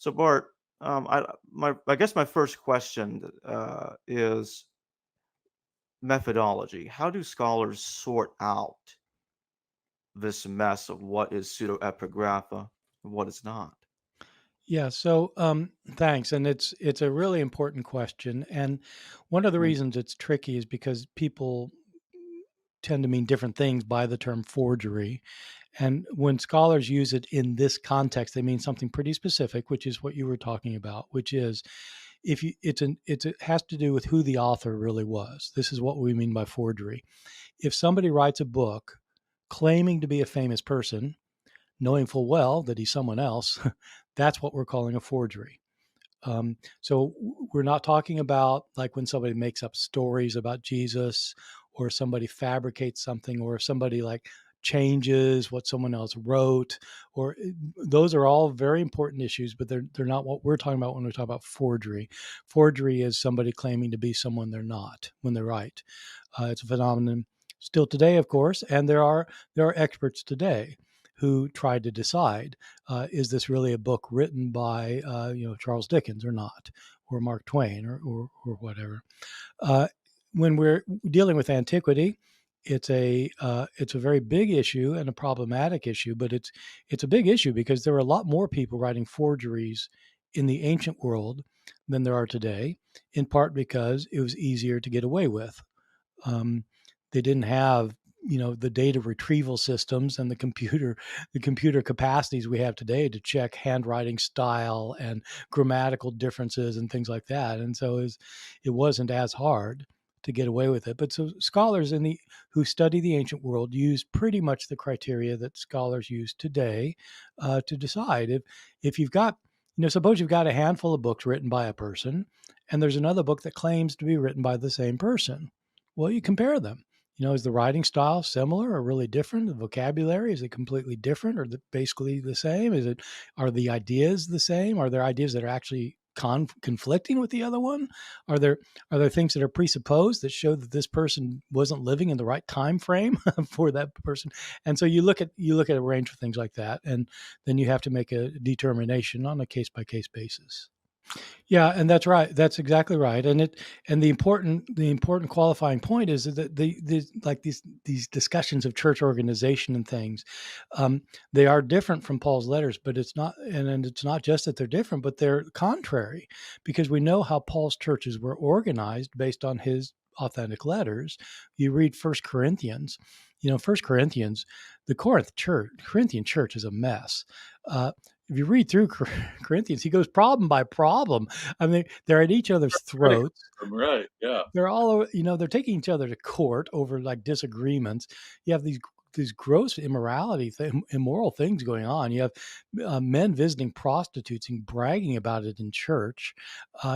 So Bart, I guess my first question is methodology. How do scholars sort out this mess of what is pseudoepigrapha and what is not? Yeah, so thanks, and it's a really important question, and one of the Mm, reasons it's tricky is because people tend to mean different things by the term forgery, and when scholars use it in this context, they mean something pretty specific, which is what you were talking about, which is if you it has to do with who the author really was. This is what we mean by forgery. If somebody writes a book claiming to be a famous person, knowing full well that he's someone else, that's what we're calling a forgery. So we're not talking about like when somebody makes up stories about Jesus or somebody fabricates something or somebody like changes what someone else wrote or those are all very important issues, but they're not what we're talking about when we talk about forgery. Forgery is somebody claiming to be someone they're not when they write. It's a phenomenon still today, of course, and there are experts today who tried to decide is this really a book written by Charles Dickens or not, or Mark Twain or whatever. Uh, when we're dealing with antiquity, it's a very big issue and a problematic issue, but it's a big issue because there were a lot more people writing forgeries in the ancient world than there are today, in part because it was easier to get away with. Um, they didn't have the data retrieval systems and the computer capacities we have today to check handwriting style and grammatical differences and things like that. And so it wasn't as hard to get away with it. But so scholars who study the ancient world use pretty much the criteria that scholars use today to decide if you've got suppose you've got a handful of books written by a person and there's another book that claims to be written by the same person. Well, you compare them. Is the writing style similar or really different? The vocabulary, is it completely different or basically the same? Are the ideas the same? Are there ideas that are actually conflicting with the other one? Are there are there things that are presupposed that show that this person wasn't living in the right time frame for that person? And so you look at a range of things like that, and then you have to make a determination on a case by case basis. Yeah, and that's right. That's exactly right. And the important qualifying point is that these discussions of church organization and things, they are different from Paul's letters, but and it's not just that they're different, but they're contrary, because we know how Paul's churches were organized based on his authentic letters. You read First Corinthians, First Corinthians, the Corinthian church is a mess. Uh, if you read through Corinthians, he goes problem by problem. I mean, they're at each other's Critical, throats. right? Yeah. They're all, they're taking each other to court over like disagreements. You have these gross immoral things going on. You have men visiting prostitutes and bragging about it in church.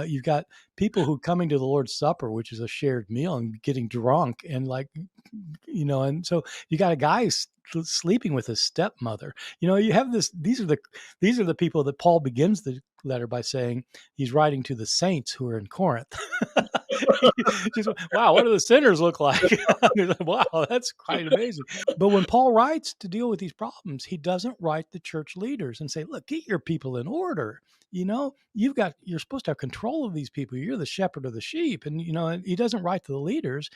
You've got people who coming to the Lord's Supper, which is a shared meal, and getting drunk and and so you got a guy sleeping with his stepmother. You have this. These are the people that Paul begins the letter by saying he's writing to the saints who are in Corinth. Just, wow, what do the sinners look like? Wow, that's quite amazing. But when Paul writes to deal with these problems, he doesn't write the church leaders and say, look, get your people in order. You're supposed to have control of these people. You're the shepherd of the sheep. And he doesn't write to the leaders.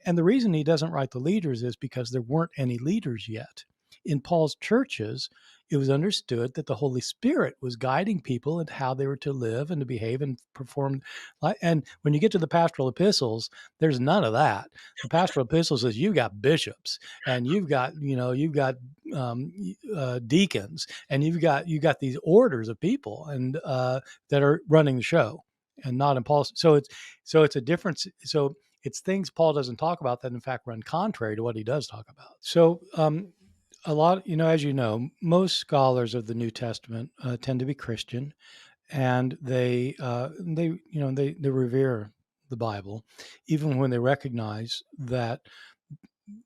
And the reason he doesn't write the leaders is because there weren't any leaders yet. In Paul's churches, it was understood that the Holy Spirit was guiding people and how they were to live and to behave and perform. And when you get to the pastoral epistles, there's none of that. The pastoral epistles says you've got bishops and you've got deacons and you've got these orders of people and that are running the show and not in Paul's. So it's a difference. So it's things Paul doesn't talk about that in fact run contrary to what he does talk about. So a lot, as most scholars of the New Testament tend to be Christian, and they revere the Bible, even when they recognize that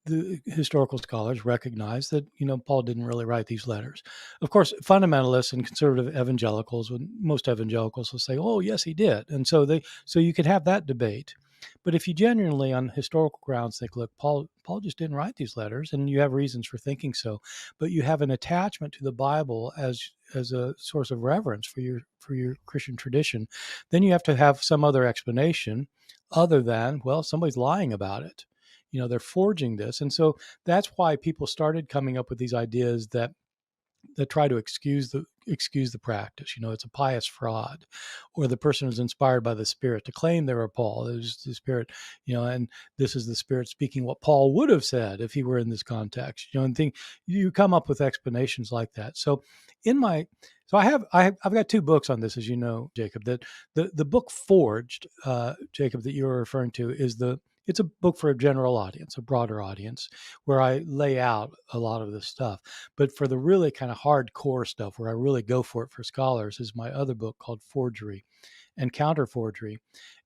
the historical scholars recognize that Paul didn't really write these letters. Of course, fundamentalists and conservative evangelicals, most evangelicals will say, "Oh, yes, he did," and so you could have that debate. But if you genuinely, on historical grounds, think, look, Paul just didn't write these letters, and you have reasons for thinking so, but you have an attachment to the Bible as a source of reverence for your Christian tradition, then you have to have some other explanation other than, well, somebody's lying about it. They're forging this. And so that's why people started coming up with these ideas that try to excuse the practice. It's a pious fraud, or the person was inspired by the Spirit to claim they were Paul. There's the Spirit, and this is the Spirit speaking what Paul would have said if he were in this context. And you come up with explanations like that. So I've got two books on this, as you know, Jacob. That the book Forged, Jacob, that you were referring to it's a book for a general audience, a broader audience, where I lay out a lot of this stuff. But for the really kind of hardcore stuff, where I really go for it for scholars, is my other book called Forgery and Counter Forgery.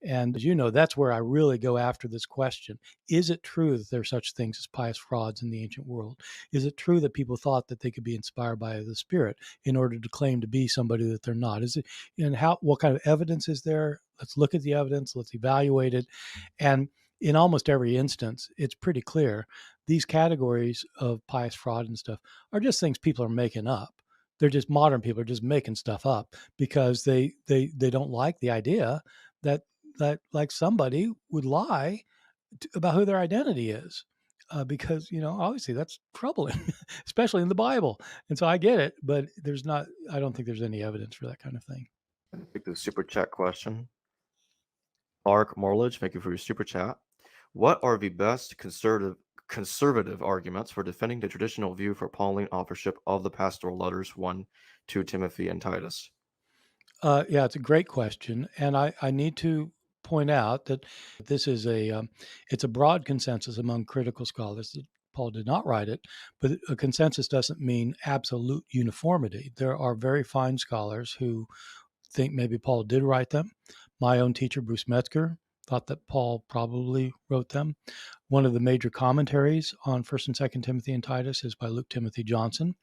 And as you know, that's where I really go after this question. Is it true that there are such things as pious frauds in the ancient world? Is it true that people thought that they could be inspired by the Spirit in order to claim to be somebody that they're not? What kind of evidence is there? Let's look at the evidence. Let's evaluate it. And in almost every instance, it's pretty clear these categories of pious fraud and stuff are just things people are making up. They're just modern people are just making stuff up because they don't like the idea that like somebody would lie about who their identity is. Because obviously that's troubling, especially in the Bible. And so I get it, but I don't think there's any evidence for that kind of thing. Take the super chat question. Mark Morledge, thank you for your super chat. What are the best conservative arguments for defending the traditional view for Pauline authorship of the pastoral letters 1, 2 Timothy, and Titus? Yeah, it's a great question, and I need to point out that this is it's a broad consensus among critical scholars that Paul did not write it, but a consensus doesn't mean absolute uniformity. There are very fine scholars who think maybe Paul did write them. My own teacher, Bruce Metzger, thought that Paul probably wrote them. One of the major commentaries on 1st and 2nd Timothy and Titus is by Luke Timothy Johnson,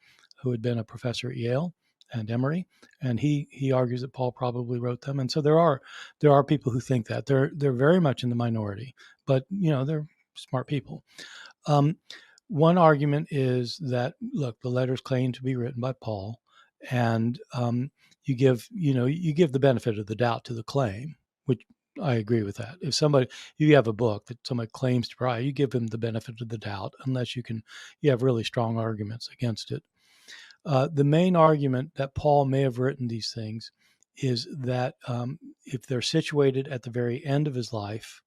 who had been a professor at Yale and Emory, and he argues that Paul probably wrote them. And so there are people who think that. They're very much in the minority, but they're smart people. One argument is that, look, the letters claim to be written by Paul, and you give the benefit of the doubt to the claim, which I agree with that. If you have a book that somebody claims to write, you give them the benefit of the doubt, unless you have really strong arguments against it. The main argument that Paul may have written these things is that if they're situated at the very end of his life,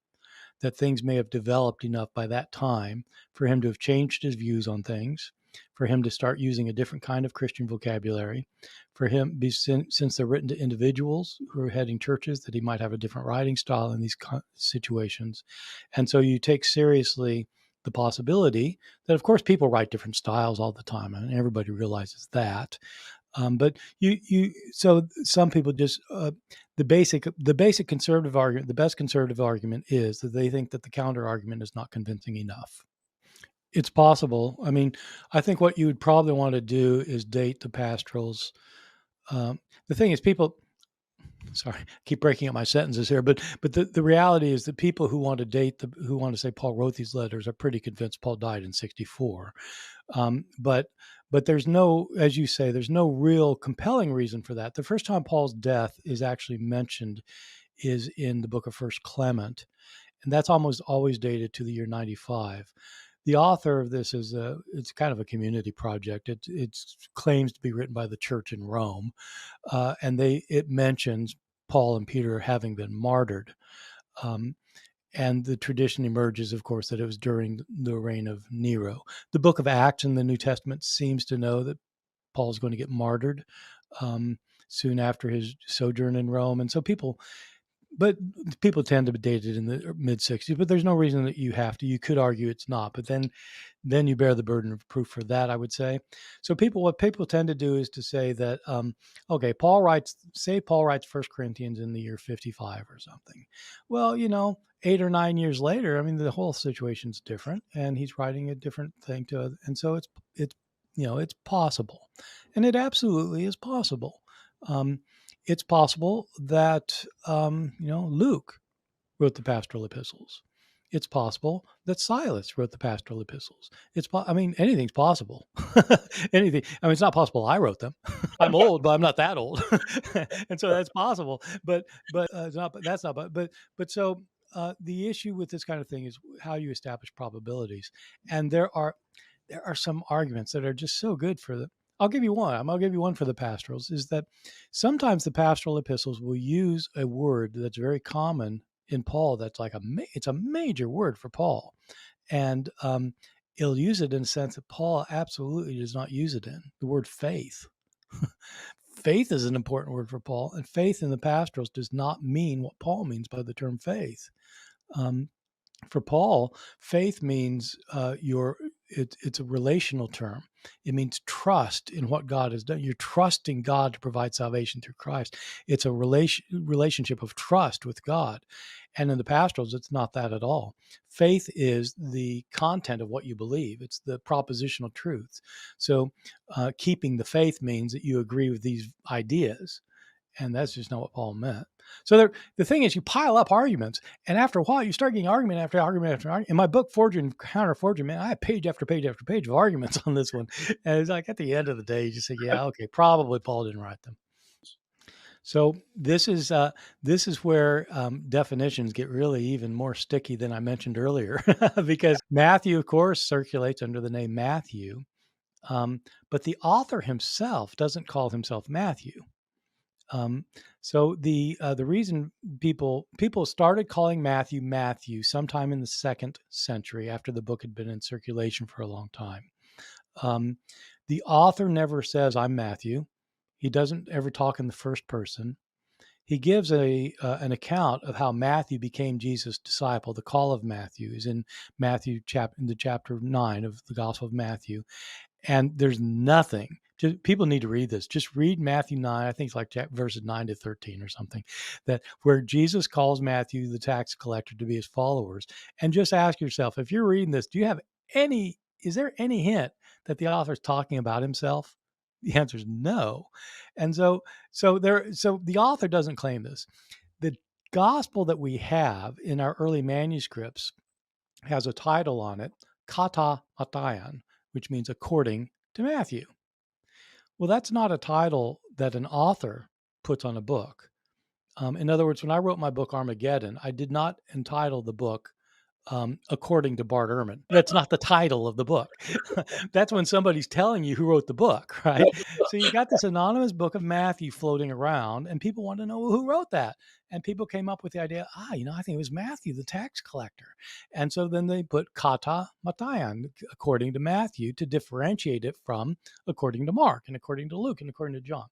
that things may have developed enough by that time for him to have changed his views on things, for him to start using a different kind of Christian vocabulary, for him, since they're written to individuals who are heading churches, that he might have a different writing style in these situations. And so you take seriously the possibility that, of course, people write different styles all the time, and everybody realizes that. But so some people just the basic conservative argument, the best conservative argument is that they think that the counter argument is not convincing enough. It's possible. I mean, I think what you would probably want to do is date the pastorals. The thing is, sorry, I keep breaking up my sentences here, but the reality is that people who want to say Paul wrote these letters are pretty convinced Paul died in 64. But there's no, as you say, there's no real compelling reason for that. The first time Paul's death is actually mentioned is in the book of First Clement, and that's almost always dated to the year 95. The author of this it's kind of a community project. It claims to be written by the church in Rome, and it mentions Paul and Peter having been martyred. And the tradition emerges, of course, that it was during the reign of Nero. The book of Acts in the New Testament seems to know that Paul's going to get martyred soon after his sojourn in Rome. And so people tend to date it in the mid-60s, but there's no reason that you have to. You could argue it's not, but then you bear the burden of proof for that, I would say. So what people tend to do is to say that, okay, Paul writes 1 Corinthians in the year 55 or something. Well, 8 or 9 years later, I mean, the whole situation's different, and he's writing a different thing and so it's possible, and it absolutely is possible. It's possible that Luke wrote the pastoral epistles. It's possible that Silas wrote the pastoral epistles. I mean, anything's possible. Anything. I mean, it's not possible I wrote them. I'm old, but I'm not that old, and so that's possible. But it's not. That's not. But so the issue with this kind of thing is how you establish probabilities, and there are some arguments that are just so good for the. I'll give you one. I'll give you one for the pastorals. Is that sometimes the pastoral epistles will use a word that's very common in Paul. That's like it's a major word for Paul, and he'll use it in a sense that Paul absolutely does not use it in. The word faith. Faith is an important word for Paul, and faith in the pastorals does not mean what Paul means by the term faith. For Paul, faith means it's a relational term. It means trust in what God has done. You're trusting God to provide salvation through Christ. It's a relationship of trust with God. And in the pastorals, it's not that at all. Faith is the content of what you believe. It's the propositional truths. So keeping the faith means that you agree with these ideas. And that's just not what Paul meant. So the thing is, you pile up arguments, and after a while, you start getting argument after argument after argument. In my book, Forgery and Counter-Forgery, man, I have page after page after page of arguments on this one. And it's like at the end of the day, you just say, yeah, okay, probably Paul didn't write them. So this is where definitions get really even more sticky than I mentioned earlier, because Matthew, of course, circulates under the name Matthew, but the author himself doesn't call himself Matthew. So the reason people started calling Matthew sometime in the 2nd century after the book had been in circulation for a long time. The author never says, I'm Matthew. He doesn't ever talk in the first person. He gives an account of how Matthew became Jesus' disciple. The call of Matthew is in Matthew in the chapter 9 of the Gospel of Matthew. And there's nothing. People need to read this. Just read Matthew 9. I think it's like verses 9 to 13 or something, that where Jesus calls Matthew, the tax collector, to be his followers. And just ask yourself, if you're reading this, is there any hint that the author's talking about himself? The answer is no. And so the author doesn't claim this. The gospel that we have in our early manuscripts has a title on it, kata matayan, which means according to Matthew. Well, that's not a title that an author puts on a book. In other words, when I wrote my book Armageddon, I did not entitle the book according to Bart Ehrman. That's not the title of the book. That's when somebody's telling you who wrote the book, right? So you got this anonymous book of Matthew floating around, and people want to know who wrote that. And people came up with the idea, I think it was Matthew, the tax collector. And so then they put kata matayan, according to Matthew, to differentiate it from according to Mark and according to Luke and according to John.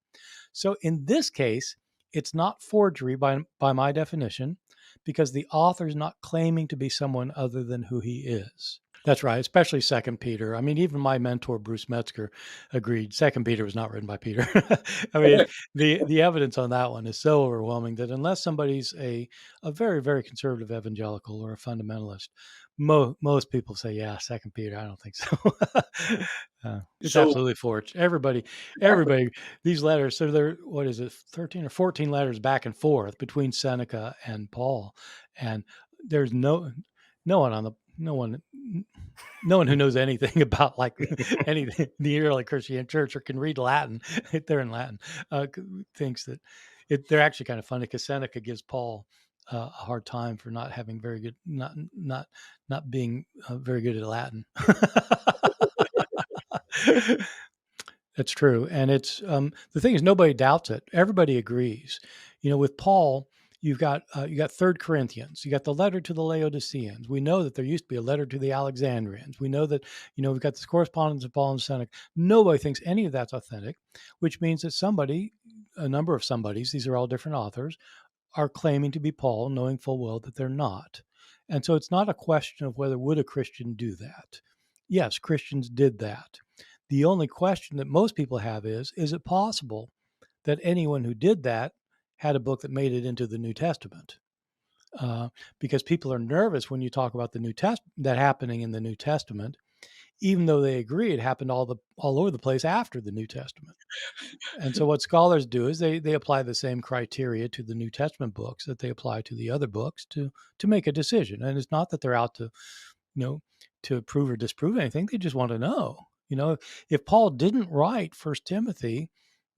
So in this case, it's not forgery by my definition, because the author is not claiming to be someone other than who he is. That's right, especially 2 Peter. I mean, even my mentor, Bruce Metzger, agreed 2 Peter was not written by Peter. I mean, the evidence on that one is so overwhelming that unless somebody's a very, very conservative evangelical or a fundamentalist, most people say, yeah, 2 Peter, I don't think so. It's absolutely forged. Everybody, these letters, so they're, 13 or 14 letters back and forth between Seneca and Paul. And there's no one who knows anything about like anything the early Christian church or can read Latin. They're in Latin. Thinks that they're actually kind of funny, because Seneca gives Paul a hard time for not having very good, not being very good at Latin. That's true, and it's the thing is, nobody doubts it. Everybody agrees. With Paul, you got 3 Corinthians. You got the letter to the Laodiceans. We know that there used to be a letter to the Alexandrians. We know that we've got this correspondence of Paul and Seneca. Nobody thinks any of that's authentic, which means that a number of somebodies, these are all different authors, are claiming to be Paul, knowing full well that they're not. And so it's not a question of whether would a Christian do that. Yes, Christians did that. The only question that most people have is it possible that anyone who did that had a book that made it into the New Testament? Because people are nervous when you talk about the New Testament, that happening in the New Testament, even though they agree it happened all over the place after the New Testament. And so what scholars do is they apply the same criteria to the New Testament books that they apply to the other books to make a decision. And it's not that they're out to, to prove or disprove anything. They just want to know. If Paul didn't write First Timothy,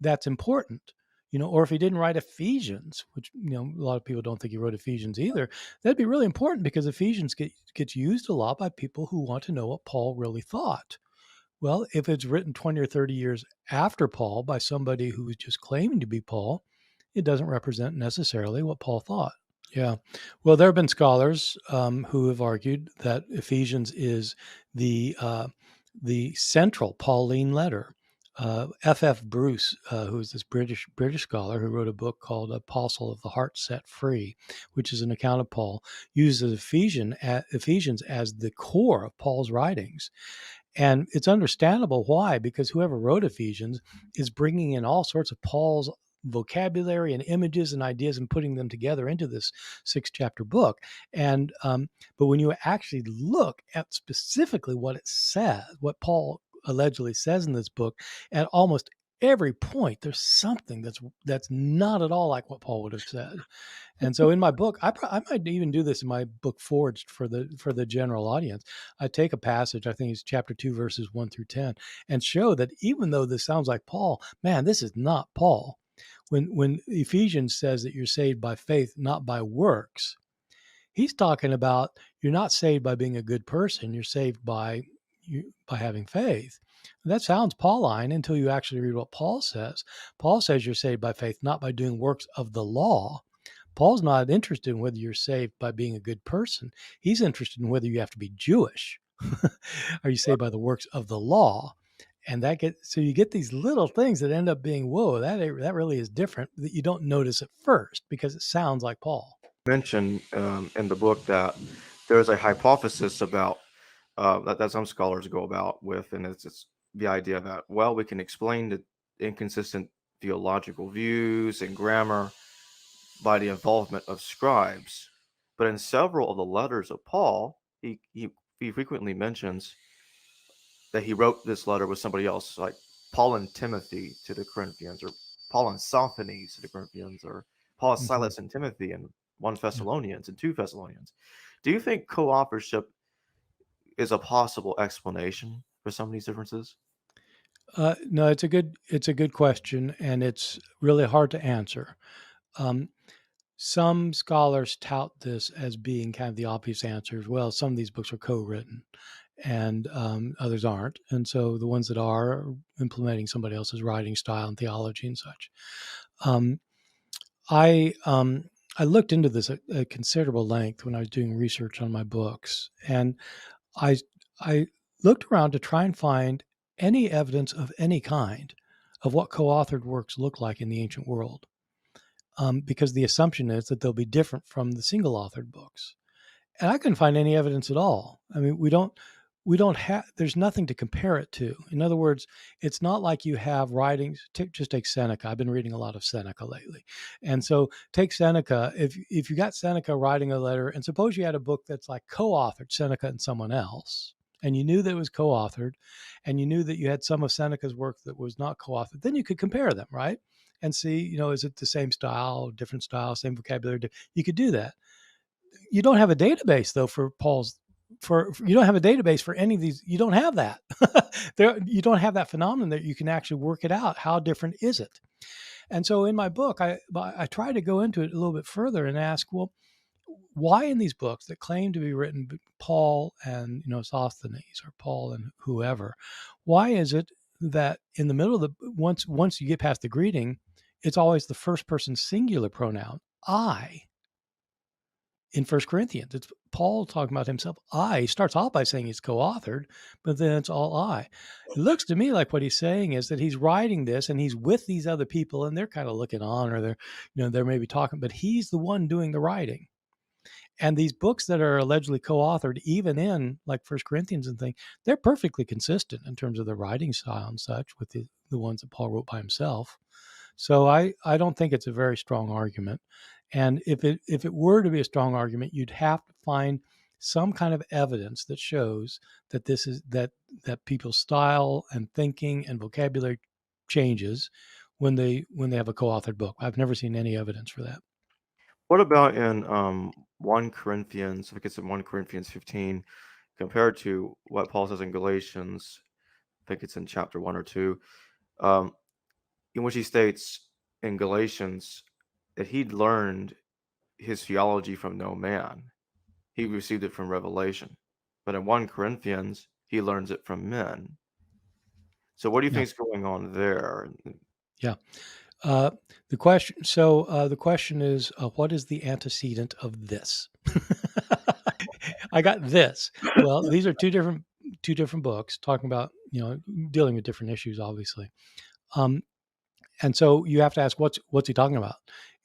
that's important. Or if he didn't write Ephesians, which a lot of people don't think he wrote Ephesians either, that'd be really important because Ephesians gets used a lot by people who want to know what Paul really thought. Well, if it's written 20 or 30 years after Paul by somebody who was just claiming to be Paul, it doesn't represent necessarily what Paul thought. Yeah. Well, there have been scholars who have argued that Ephesians is the central Pauline letter. F. Bruce, who is this British scholar who wrote a book called Apostle of the Heart Set Free, which is an account of Paul, uses Ephesians as the core of Paul's writings. And it's understandable why, because whoever wrote Ephesians is bringing in all sorts of Paul's vocabulary and images and ideas and putting them together into this 6-chapter book. And but when you actually look at specifically what it says, what Paul allegedly says in this book, at almost every point there's something that's not at all like what Paul would have said. And so in my book, I might even do this in my book Forged for the general audience. I take a passage, I think it's chapter 2 verses 1 through 10, and show that even though this sounds like Paul, man, this is not Paul. When Ephesians says that you're saved by faith, not by works, he's talking about you're not saved by being a good person. You're saved by having faith. And that sounds Pauline until you actually read what Paul says. Paul says you're saved by faith, not by doing works of the law. Paul's not interested in whether you're saved by being a good person. He's interested in whether you have to be Jewish. Are you saved by the works of the law? And so you get these little things that end up being, whoa, that really is different, that you don't notice at first because it sounds like Paul. Mentioned in the book that there's a hypothesis about that some scholars go about with, and it's the idea that, well, we can explain the inconsistent theological views and grammar by the involvement of scribes. But in several of the letters of Paul, he frequently mentions that he wrote this letter with somebody else, like Paul and Timothy to the Corinthians, or Paul and Sosthenes to the Corinthians, or Paul, Silas, and Timothy in 1 Thessalonians and 2 Thessalonians. Do you think co-authorship is a possible explanation for some of these differences? No, it's a good question, and it's really hard to answer. Some scholars tout this as being kind of the obvious answer as well. Some of these books are co-written, and others aren't. And so the ones that are implementing somebody else's writing style and theology and such. I looked into this at considerable length when I was doing research on my books, and I looked around to try and find any evidence of any kind of what co-authored works look like in the ancient world, because the assumption is that they'll be different from the single-authored books. And I couldn't find any evidence at all. I mean, we don't have, there's nothing to compare it to. In other words, it's not like you have writings. Just take Seneca. I've been reading a lot of Seneca lately. And so take Seneca. If you got Seneca writing a letter, and suppose you had a book that's like co-authored, Seneca and someone else, and you knew that it was co-authored, and you knew that you had some of Seneca's work that was not co-authored, then you could compare them, right? And see, is it the same style, different style, same vocabulary? You could do that. You don't have a database though you don't have a database for any of these. You don't have that. You don't have that phenomenon that you can actually work it out. How different is it? And so in my book, I try to go into it a little bit further and ask, well, why in these books that claim to be written by Paul and Sosthenes or Paul and whoever, why is it that in the middle of once you get past the greeting, it's always the first person singular pronoun, I? In 1 Corinthians, it's Paul talking about himself. He starts off by saying he's co-authored, but then it's all I. It looks to me like what he's saying is that he's writing this and he's with these other people and they're kind of looking on, or they're maybe talking, but he's the one doing the writing. And these books that are allegedly co-authored, even in like 1 Corinthians and things, they're perfectly consistent in terms of the writing style and such with the ones that Paul wrote by himself. So I don't think it's a very strong argument. And if it were to be a strong argument, you'd have to find some kind of evidence that shows that this is that people's style and thinking and vocabulary changes when they have a co-authored book. I've never seen any evidence for that. What about in 1 Corinthians, I think it's in 1 Corinthians 15, compared to what Paul says in Galatians, I think it's in chapter 1 or 2, um, in which he states in Galatians that he'd learned his theology from no man. He received it from revelation. But in 1 Corinthians, he learns it from men. So what do you Yeah. think is going on there? Yeah. The question is, what is the antecedent of this? I got this. Well, these are two different books talking about, dealing with different issues, obviously. And so you have to ask, what's he talking about?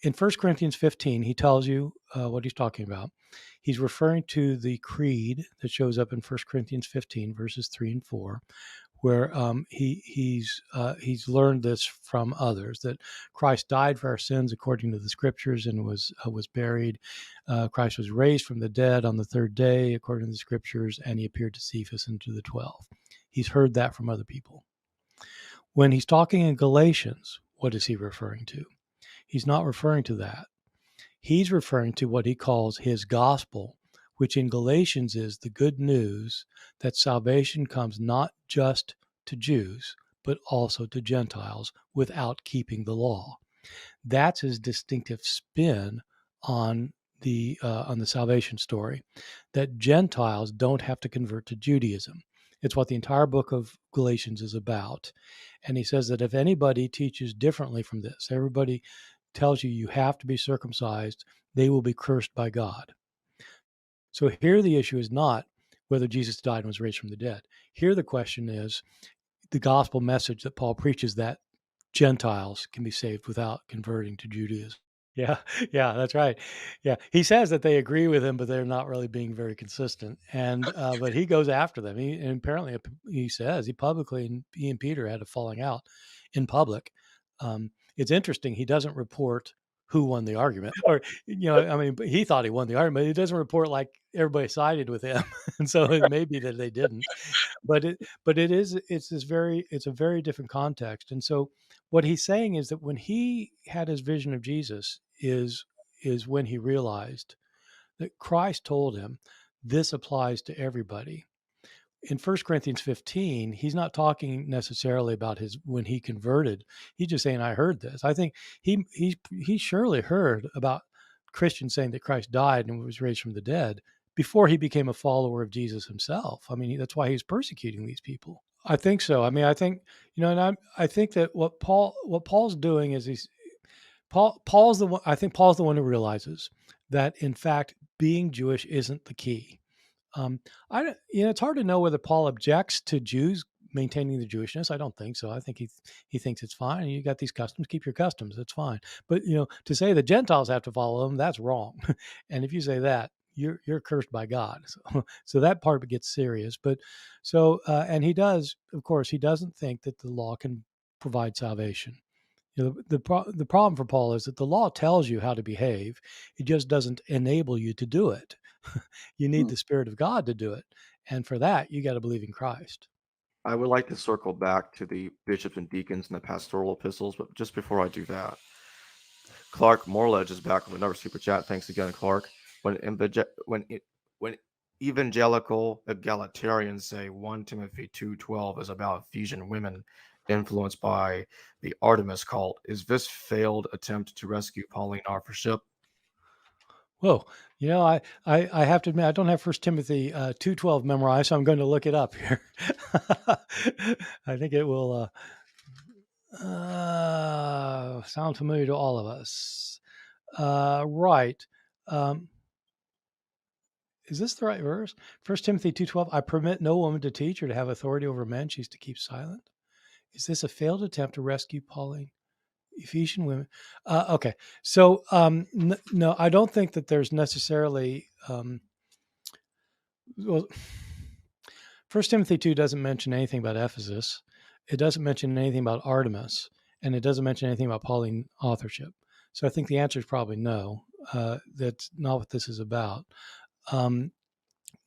In 1 Corinthians 15, he tells you what he's talking about. He's referring to the creed that shows up in 1 Corinthians 15, verses 3 and 4, where he's learned this from others, that Christ died for our sins according to the Scriptures and was buried. Christ was raised from the dead on the third day according to the Scriptures, and he appeared to Cephas and to the 12. He's heard that from other people. When he's talking in Galatians, what is he referring to? He's not referring to that. He's referring to what he calls his gospel, which in Galatians is the good news that salvation comes not just to Jews, but also to Gentiles without keeping the law. That's his distinctive spin on the salvation story, that Gentiles don't have to convert to Judaism. It's what the entire book of Galatians is about. And he says that if anybody teaches differently from this, everybody tells you have to be circumcised, they will be cursed by God. So here the issue is not whether Jesus died and was raised from the dead. Here the question is the gospel message that Paul preaches, that Gentiles can be saved without converting to Judaism. Yeah, yeah, that's right. Yeah, he says that they agree with him, but they're not really being very consistent. And but he goes after them. And apparently, he says he and Peter had a falling out in public. It's interesting. He doesn't report who won the argument, or he thought he won the argument. He doesn't report like everybody sided with him, and so it may be that they didn't. But it's a very different context. And so what he's saying is that when he had his vision of Jesus is when he realized that Christ told him this applies to everybody. In 1 Corinthians 15, he's not talking necessarily about when he converted. He's just saying, I heard this. I think he surely heard about Christians saying that Christ died and was raised from the dead before he became a follower of Jesus himself. I mean, that's why he's persecuting these people. I think so. I mean, I think, and I think that what Paul's doing is Paul's the one. I think Paul's the one who realizes that in fact being Jewish isn't the key. It's hard to know whether Paul objects to Jews maintaining the Jewishness. I don't think so. I think he thinks it's fine. You got these customs, keep your customs. That's fine. But to say the Gentiles have to follow them, that's wrong. And if you say that, you're cursed by God. So that part gets serious. But and he does, of course, he doesn't think that the law can provide salvation. The problem for Paul is that the law tells you how to behave. It just doesn't enable you to do it. You need the Spirit of God to do it. And for that, you got to believe in Christ. I would like to circle back to the bishops and deacons and the pastoral epistles, but just before I do that, Clark Morledge is back with another super chat. Thanks again, Clark. When evangelical egalitarians say 1 Timothy 2:12 is about Ephesian women influenced by the Artemis cult, is this failed attempt to rescue Pauline authorship? Whoa, I have to admit I don't have 1 Timothy 2:12 memorized, so I'm going to look it up here. I think it will sound familiar to all of us. Right. Is this the right verse? 1 Timothy 2:12. I permit no woman to teach or to have authority over men. She's to keep silent. Is this a failed attempt to rescue Pauline? Ephesian women. Okay. So, no, I don't think that there's necessarily, well, 1 Timothy 2 doesn't mention anything about Ephesus. It doesn't mention anything about Artemis, and it doesn't mention anything about Pauline authorship. So I think the answer is probably no. That's not what this is about.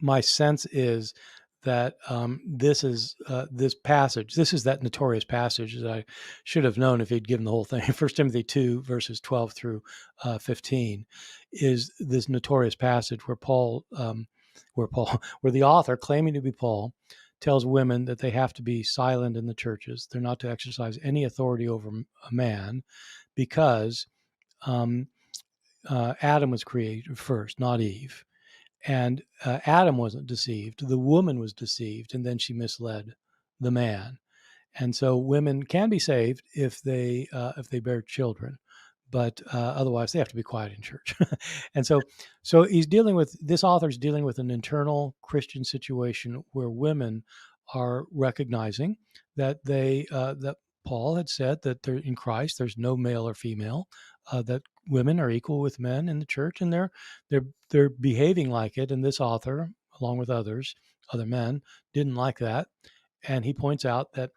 my sense is that this is this passage. This is that notorious passage that I should have known if he'd given the whole thing. 1 Timothy 2, verses 12 through 15, is this notorious passage where where the author, claiming to be Paul, tells women that they have to be silent in the churches. They're not to exercise any authority over a man because Adam was created first, not Eve. And Adam wasn't deceived. The woman was deceived, and then she misled the man. And so women can be saved if they bear children, but otherwise they have to be quiet in church. And so he's dealing with this author's dealing with an internal Christian situation where women are recognizing that that Paul had said that they're in Christ. There's no male or female. That women are equal with men in the church, and they're behaving like it. And this author, along with other men, didn't like that, and he points out that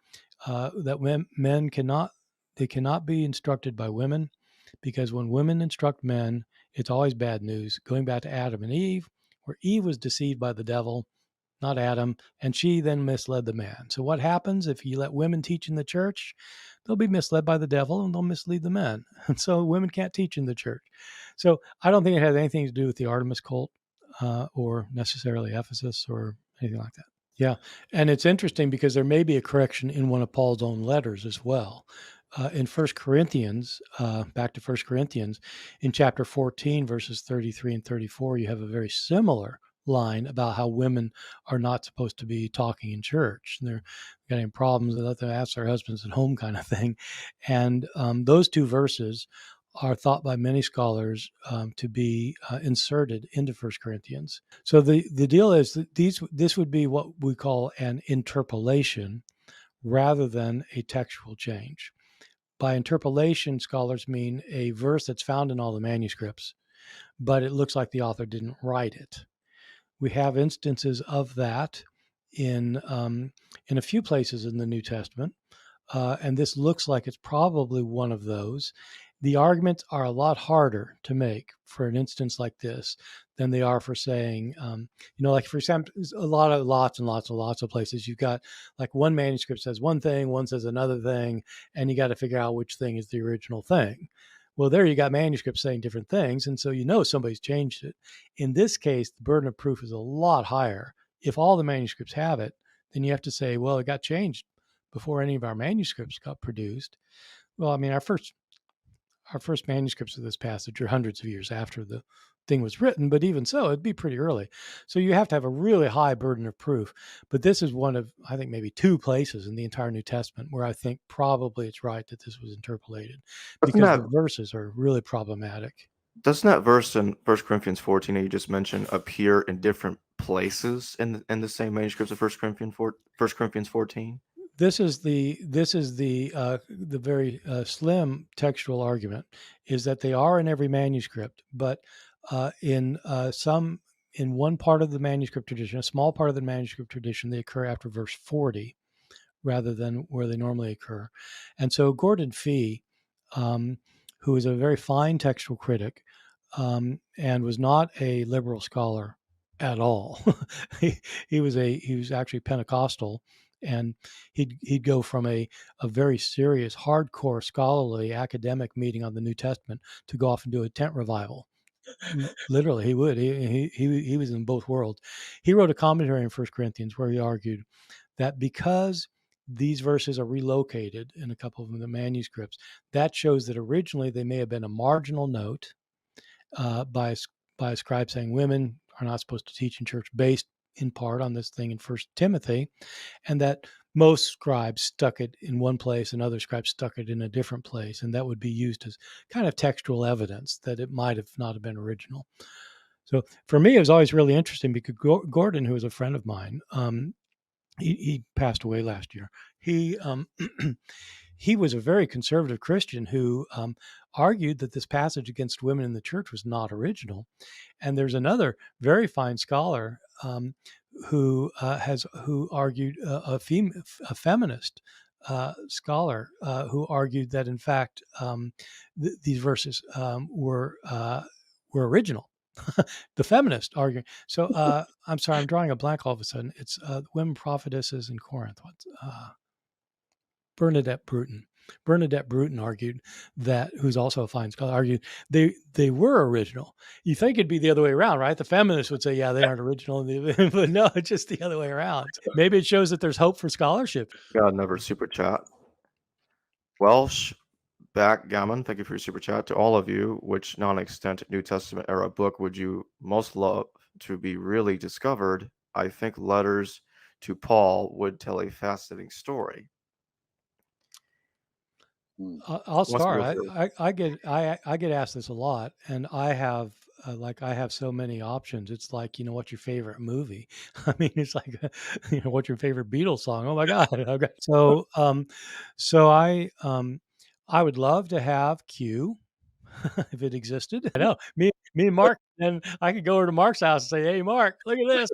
that men cannot be instructed by women, because when women instruct men, it's always bad news. Going back to Adam and Eve, where Eve was deceived by the devil, not Adam, and she then misled the man. So what happens if you let women teach in the church? They'll be misled by the devil and they'll mislead the men. And so women can't teach in the church. So I don't think it has anything to do with the Artemis cult or necessarily Ephesus or anything like that. Yeah, and it's interesting because there may be a correction in one of Paul's own letters as well. In 1 Corinthians, back to 1 Corinthians, in chapter 14, verses 33 and 34, you have a very similar line about how women are not supposed to be talking in church. They're getting problems, they let them ask their husbands at home kind of thing. And those two verses are thought by many scholars to be inserted into 1 Corinthians. So the deal is that this would be what we call an interpolation rather than a textual change. By interpolation, scholars mean a verse that's found in all the manuscripts, but it looks like the author didn't write it. We have instances of that in a few places in the New Testament, and this looks like it's probably one of those. The arguments are a lot harder to make for an instance like this than they are for saying, like for example, lots and lots of places. You've got like one manuscript says one thing, one says another thing, and you got to figure out which thing is the original thing. Well, there you got manuscripts saying different things, and so somebody's changed it. In this case, the burden of proof is a lot higher. If all the manuscripts have it, then you have to say, well, it got changed before any of our manuscripts got produced. Well, I mean, our first manuscripts of this passage are hundreds of years after the thing was written, but even so, it'd be pretty early. So you have to have a really high burden of proof. But this is one of, I think, maybe two places in the entire New Testament where I think probably it's right that this was interpolated, because the verses are really problematic. Doesn't that verse in 1 Corinthians 14 that you just mentioned appear in different places in the same manuscripts of 1 Corinthians 14? This is the very slim textual argument, is that they are in every manuscript, but in one part of the manuscript tradition, a small part of the manuscript tradition, they occur after verse 40 rather than where they normally occur. And so Gordon Fee, who is a very fine textual critic and was not a liberal scholar at all, he was actually Pentecostal. And he'd go from a very serious, hardcore, scholarly, academic meeting on the New Testament to go off and do a tent revival. Literally, he would. He was in both worlds. He wrote a commentary in 1 Corinthians where he argued that because these verses are relocated in a couple of the manuscripts, that shows that originally they may have been a marginal note by a scribe saying women are not supposed to teach in church, based in part on this thing in 1 Timothy, and that most scribes stuck it in one place and other scribes stuck it in a different place, and that would be used as kind of textual evidence that it might have not have been original. So for me, it was always really interesting because Gordon, who is a friend of mine, he passed away last year. He he was a very conservative Christian who argued that this passage against women in the church was not original. And there's another very fine scholar who argued, a feminist scholar who argued that in fact these verses were original. The feminist argument. So I'm sorry, I'm drawing a blank all of a sudden. It's women prophetesses in Corinth. What's Bernadette Bruton. Bernadette Bruton argued that, who's also a fine scholar, argued they were original. You think it'd be the other way around, right? The feminists would say, yeah, they aren't original, but no, it's just the other way around. Maybe it shows that there's hope for scholarship. Got another super chat. Welsh Backgammon, thank you for your super chat. To all of you, which non-extant New Testament era book would you most love to be really discovered? I think Letters to Paul would tell a fascinating story. I'll Who wants to start. go first? I get asked this a lot, and I have I have so many options. It's like, what's your favorite movie? I mean, it's like what's your favorite Beatles song? Oh my God! Okay. I would love to have Q if it existed. I know me and Mark, and I could go over to Mark's house and say, "Hey, Mark, look at this."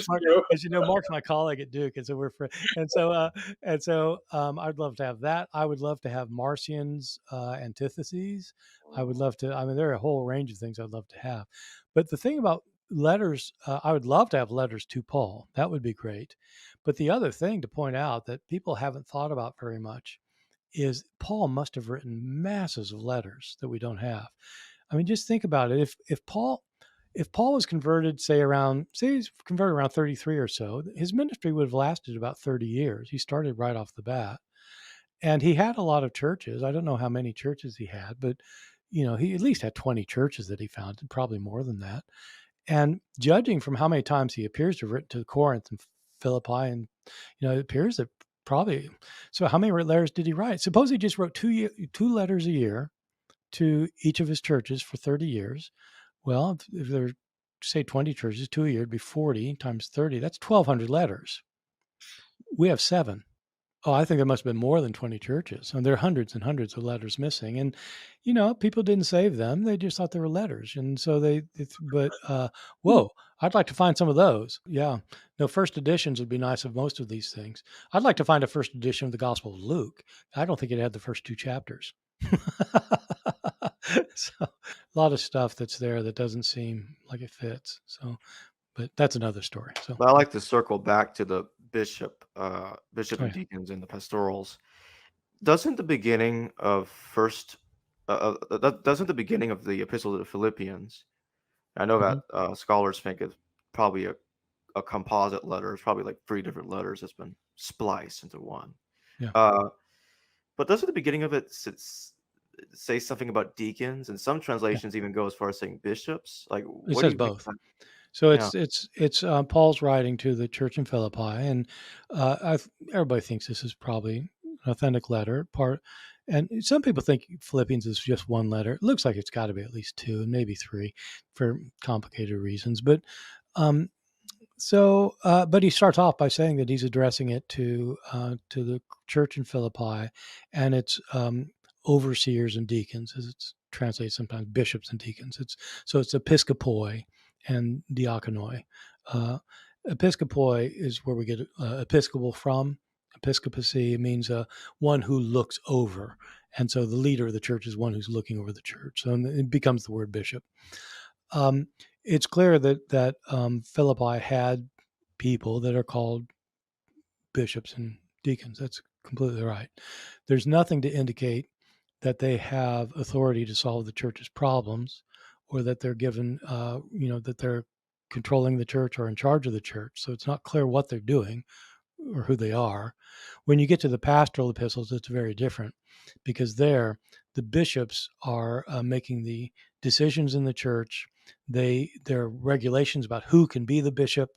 Mark, as you know, Mark's my colleague at Duke, and so we're friends. I'd love to have that. I would love to have Marcion's antitheses. I would love to. I mean, there are a whole range of things I'd love to have. But the thing about letters, I would love to have letters to Paul. That would be great. But the other thing to point out that people haven't thought about very much is Paul must have written masses of letters that we don't have. I mean, just think about it. If Paul was converted, say he's converted around 33 or so, his ministry would have lasted about 30 years. He started right off the bat. And he had a lot of churches. I don't know how many churches he had, but he at least had 20 churches that he founded, probably more than that. And judging from how many times he appears to have written to Corinth and Philippi, and it appears that probably. So how many letters did he write? Suppose he just wrote two letters a year to each of his churches for 30 years. Well, if there are, say, 20 churches, 2 a year, it'd be 40 times 30. That's 1,200 letters. We have 7. Oh, I think there must have been more than 20 churches. And there are hundreds and hundreds of letters missing. And, people didn't save them. They just thought they were letters. And so whoa, I'd like to find some of those. Yeah. No, first editions would be nice of most of these things. I'd like to find a first edition of the Gospel of Luke. I don't think it had the first 2 chapters. So a lot of stuff that's there that doesn't seem like it fits. So, but that's another story. So But I like to circle back to the bishop Oh, and yeah. deacons and the pastorals. Doesn't the beginning of doesn't the beginning of the epistle to the Philippians? I know Mhm. that scholars think it's probably a composite letter. It's probably like 3 different letters that's been spliced into one. Yeah. Uh, but doesn't the beginning of it say something about deacons? And some Yeah. translations even go as far as saying bishops. Like, It what do says you think both. of that? So Yeah. it's Paul's writing to the church in Philippi, and everybody thinks this is probably an authentic letter. And some people think Philippians is just one letter. It looks like it's got to be at least 2 and maybe 3 for complicated reasons. But um, but he starts off by saying that he's addressing it to the church in Philippi, and it's overseers and deacons, as it's translated sometimes, bishops and deacons. It's episkopoi and diakonoi. Uh, Episcopoi is where we get episcopal from. Episcopacy means one who looks over, and so the leader of the church is one who's looking over the church. So it becomes the word bishop. It's clear that Philippi had people that are called bishops and deacons. That's completely right. There's nothing to indicate that they have authority to solve the church's problems, or that they're given, that they're controlling the church or in charge of the church. So it's not clear what they're doing or who they are. When you get to the pastoral epistles, it's very different, because there the bishops are making the decisions in the church. There are regulations about who can be the bishop,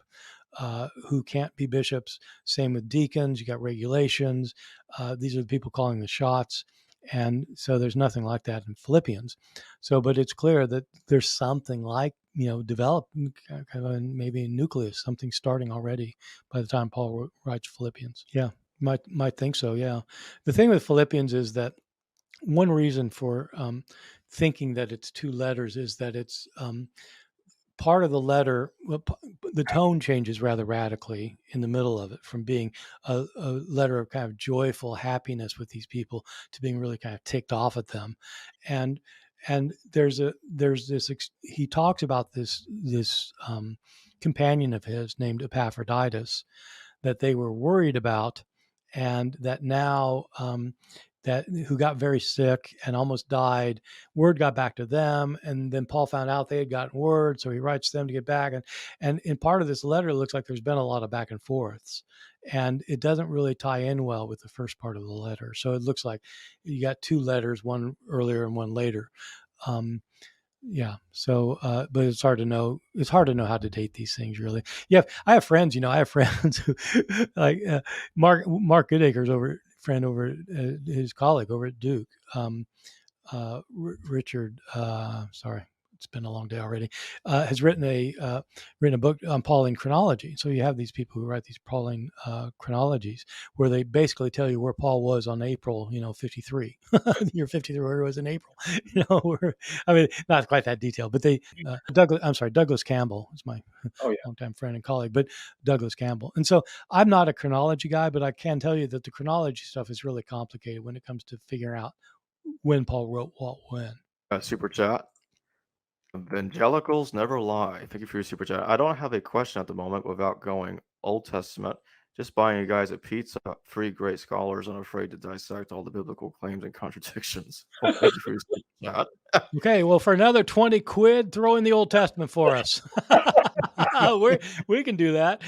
who can't be bishops. Same with deacons. You got regulations. These are the people calling the shots. And so there's nothing like that in Philippians. But it's clear that there's something like, developed, kind of maybe a nucleus, something starting already by the time Paul writes Philippians. Yeah, might think so. Yeah. The thing with Philippians is that one reason for thinking that it's 2 letters is that it's part of the letter, the tone changes rather radically in the middle of it, from being a letter of kind of joyful happiness with these people to being really kind of ticked off at them. And And there's this he talks about this companion of his named Epaphroditus that they were worried about, and that now that who got very sick and almost died. Word got back to them, and then Paul found out they had gotten word, so he writes them to get back. And in part of this letter, it looks like there's been a lot of back and forths, and it doesn't really tie in well with the first part of the letter. So it looks like you got two letters, one earlier and one later. Yeah. So, but it's hard to know. It's hard to know how to date these things, really. Yeah. I have friends. I have friends who, like Mark Goodacre's friend over his colleague over at Duke. Richard. Sorry, it's been a long day already. Has written a book on Pauline chronology. So you have these people who write these Pauline chronologies where they basically tell you where Paul was on April, 53, year 53, where he was in April. I mean, not quite that detailed, but Douglas Campbell is my longtime friend and colleague, but Douglas Campbell. And so I'm not a chronology guy, but I can tell you that the chronology stuff is really complicated when it comes to figuring out when Paul wrote what when. Super chat. Evangelicals never lie. Thank you for your super chat. I don't have a question at the moment without going Old Testament. Just buying you guys a pizza. Three great scholars unafraid to dissect all the biblical claims and contradictions. Well, thank you for your super chat. Okay, well, for another 20 quid, throw in the Old Testament for us. We can do that.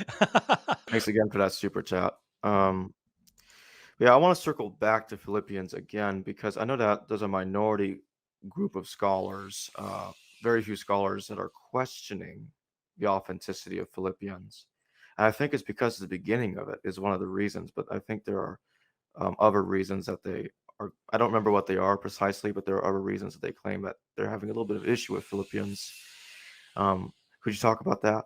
Thanks again for that super chat. Yeah, I want to circle back to Philippians again because I know that there's a minority group of scholars, very few scholars that are questioning the authenticity of Philippians. And I think it's because the beginning of it is one of the reasons, but I think there are other reasons that they are. I don't remember what they are precisely, but there are other reasons that they claim that they're having a little bit of issue with Philippians. Could you talk about that?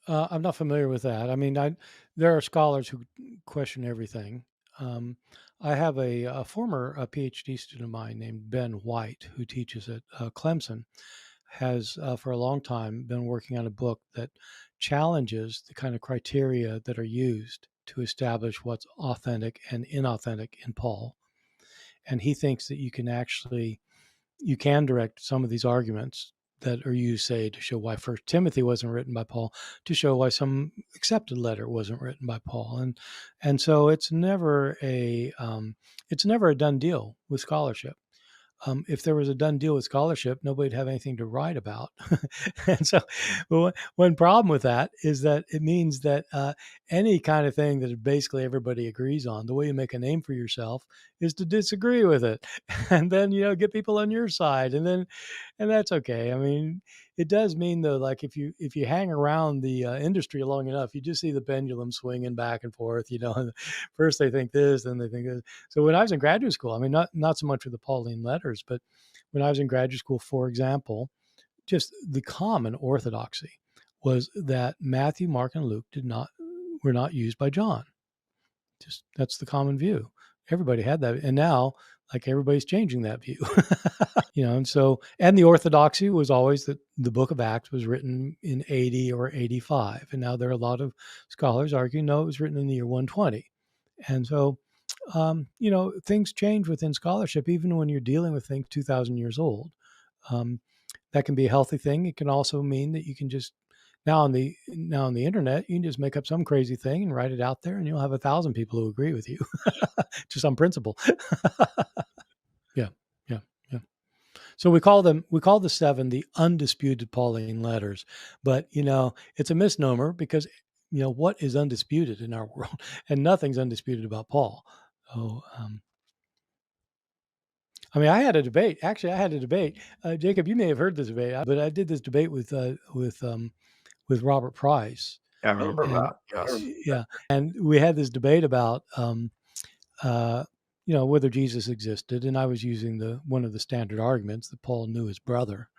I'm not familiar with that. I mean, there are scholars who question everything. I have a former PhD student of mine named Ben White who teaches at Clemson, has for a long time been working on a book that challenges the kind of criteria that are used to establish what's authentic and inauthentic in Paul. And he thinks that you can direct some of these arguments that are used, say, to show why First Timothy wasn't written by Paul, to show why some accepted letter wasn't written by Paul, and so it's never a done deal with scholarship. If there was a done deal with scholarship, nobody'd have anything to write about. And so, one problem with that is that it means that any kind of thing that basically everybody agrees on, the way you make a name for yourself is to disagree with it, and then get people on your side, and that's okay. I mean, it does mean though, like if you hang around the industry long enough, you just see the pendulum swinging back and forth. First they think this, then they think this. So when I was in graduate school, I mean, not so much with the Pauline letters, but when I was in graduate school, for example, just the common orthodoxy was that Matthew, Mark, and Luke were not used by John. Just that's the common view. Everybody had that, and now like everybody's changing that view. And the orthodoxy was always that the book of Acts was written in 80 or 85, and now there are a lot of scholars arguing no, it was written in the year 120. And so things change within scholarship even when you're dealing with things 2,000 years old. That can be a healthy thing. It can also mean that you can just now on the internet, you can just make up some crazy thing and write it out there, and you'll have 1,000 people who agree with you, just on principle. Yeah. So we call the seven the undisputed Pauline letters, but it's a misnomer because what is undisputed in our world, and nothing's undisputed about Paul. So, I mean, I had a debate. Actually, I had a debate. Jacob, you may have heard this debate, but I did this debate with Robert Price. Yeah, I remember that. Yes. Yeah, and we had this debate about whether Jesus existed, and I was using one of the standard arguments that Paul knew his brother,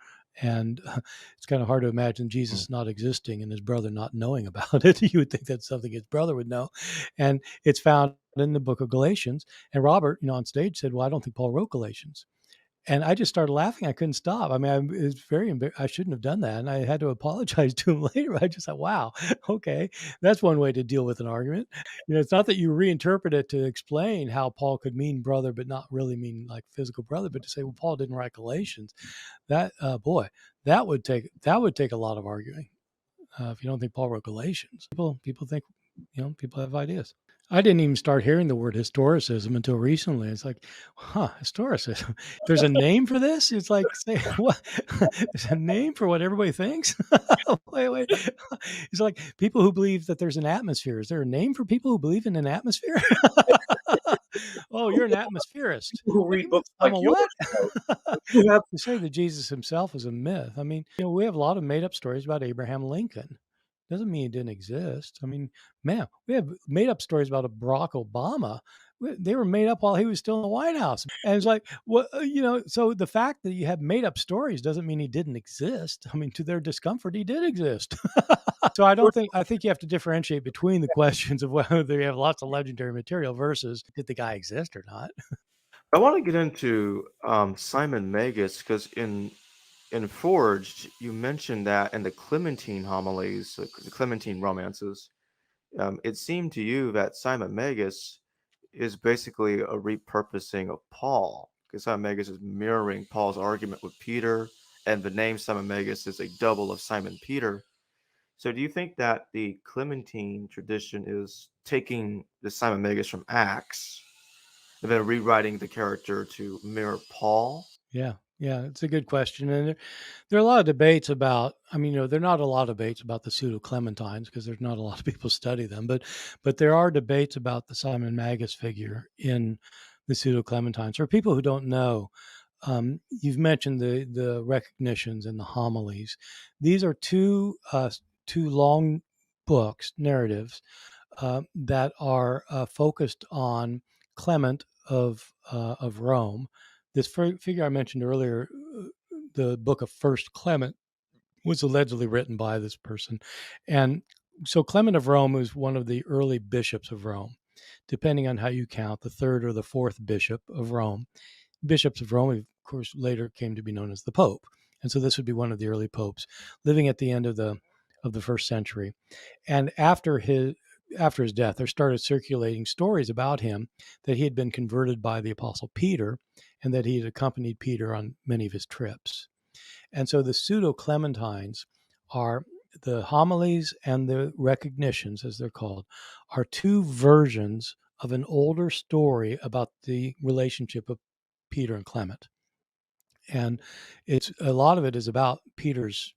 and it's kind of hard to imagine Jesus not existing and his brother not knowing about it. You would think that's something his brother would know, and it's found in the book of Galatians. And Robert, on stage said, "Well, I don't think Paul wrote Galatians." And I just started laughing. I couldn't stop. I mean, it's very I shouldn't have done that, and I had to apologize to him later. I just thought, wow, okay, that's one way to deal with an argument. It's not that you reinterpret it to explain how Paul could mean brother, but not really mean like physical brother, but to say, well, Paul didn't write Galatians. That boy, that would take a lot of arguing. If you don't think Paul wrote Galatians, people think, people have ideas. I didn't even start hearing the word historicism until recently. It's like, historicism. There's a name for this? It's like, say, what? There's a name for what everybody thinks? Wait. It's like people who believe that there's an atmosphere. Is there a name for people who believe in an atmosphere? Oh, you're an atmospherist. Who read books I'm like a yours? what? You have To say that Jesus himself is a myth. I mean, we have a lot of made up stories about Abraham Lincoln. Doesn't mean he didn't exist. I mean, man, we have made up stories about a Barack Obama. They were made up while he was still in the White House. And it's like, well, so the fact that you have made up stories doesn't mean he didn't exist. I mean, to their discomfort, he did exist. So I think you have to differentiate between the questions of whether you have lots of legendary material versus did the guy exist or not. I want to get into Simon Magus because in Forged, you mentioned that in the Clementine homilies, the Clementine romances, it seemed to you that Simon Magus is basically a repurposing of Paul, because Simon Magus is mirroring Paul's argument with Peter, and the name Simon Magus is a double of Simon Peter. So, do you think that the Clementine tradition is taking the Simon Magus from Acts and then rewriting the character to mirror Paul? Yeah, it's a good question, and there are a lot of debates about. I mean, there are not a lot of debates about the pseudo Clementines because there's not a lot of people study them, but there are debates about the Simon Magus figure in the pseudo Clementines. For people who don't know, you've mentioned the recognitions and the homilies. These are two long books, narratives that are focused on Clement of Rome. This figure I mentioned earlier, the book of First Clement, was allegedly written by this person, and so Clement of Rome was one of the early bishops of Rome, depending on how you count, the third or the fourth bishop of Rome. Bishops of Rome, of course, later came to be known as the Pope, and so this would be one of the early popes, living at the end of the first century. And after his death, there started circulating stories about him that he had been converted by the Apostle Peter and that he had accompanied Peter on many of his trips. And so the pseudo Clementines are the homilies and the recognitions, as they're called, are two versions of an older story about the relationship of Peter and Clement. And it's a lot of it is about Peter's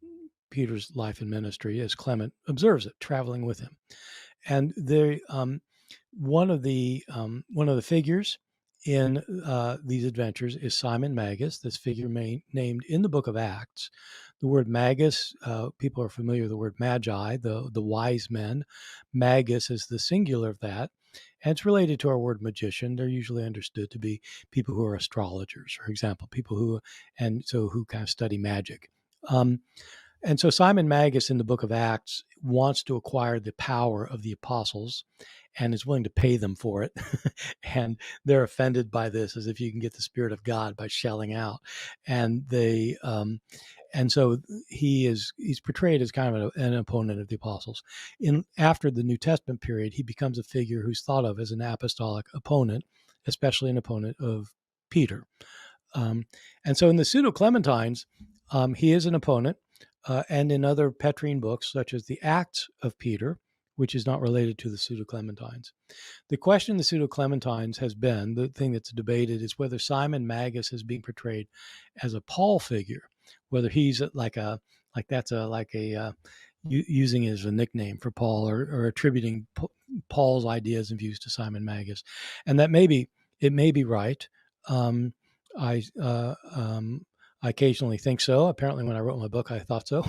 life and ministry as Clement observes it, traveling with him. And one of the figures in these adventures is Simon Magus, this figure named in the book of Acts. The word Magus, people are familiar with the word magi, the wise men. Magus is the singular of that. And it's related to our word magician. They're usually understood to be people who are astrologers, for example, people who kind of study magic. And so Simon Magus in the book of Acts wants to acquire the power of the apostles and is willing to pay them for it. And they're offended by this, as if you can get the Spirit of God by shelling out. And so he's portrayed as kind of an opponent of the apostles. After the New Testament period, he becomes a figure who's thought of as an apostolic opponent, especially an opponent of Peter. And so in the pseudo Clementines, he is an opponent. And in other Petrine books, such as the Acts of Peter, which is not related to the pseudo Clementines. The question in the pseudo Clementines has been, the thing that's debated is whether Simon Magus is being portrayed as a Paul figure, whether he's using it as a nickname for Paul or attributing Paul's ideas and views to Simon Magus. And that it may be right. I occasionally think so. Apparently, when I wrote my book, I thought so.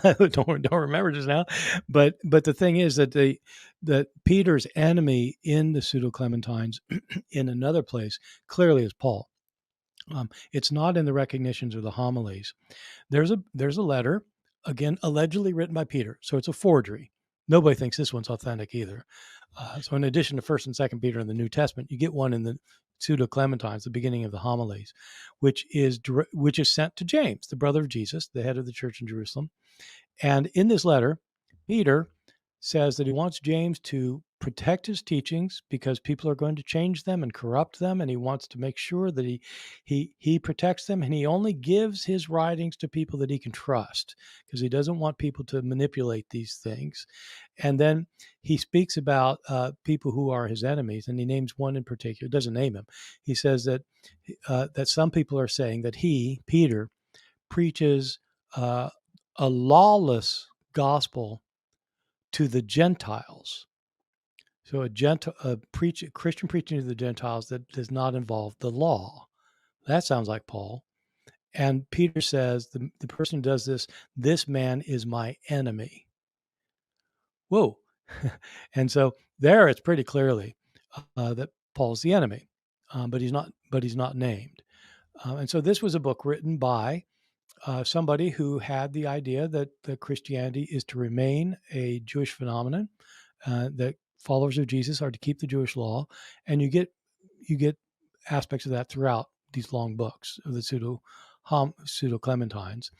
I don't remember just now, but the thing is that Peter's enemy in the pseudo Clementines, in another place, clearly is Paul. It's not in the recognitions or the homilies. There's a letter, again allegedly written by Peter, so it's a forgery. Nobody thinks this one's authentic either. So in addition to 1st and 2nd Peter in the New Testament, you get one in the Pseudo Clementines, the beginning of the homilies, which is sent to James, the brother of Jesus, the head of the church in Jerusalem. And in this letter, Peter says that he wants James to protect his teachings because people are going to change them and corrupt them, and he wants to make sure that he protects them, and he only gives his writings to people that he can trust because he doesn't want people to manipulate these things. And then he speaks about people who are his enemies, and he names one in particular. Doesn't name him. He says that that some people are saying that he, Peter, preaches a lawless gospel to the Gentiles. So a Christian preaching to the Gentiles that does not involve the law. That sounds like Paul. And Peter says the person who does this man is my enemy. Whoa. And so there it's pretty clearly that Paul's the enemy, but he's not named. And so this was a book written by somebody who had the idea that Christianity is to remain a Jewish phenomenon, that followers of Jesus are to keep the Jewish law, and you get aspects of that throughout these long books of the pseudo Clementines.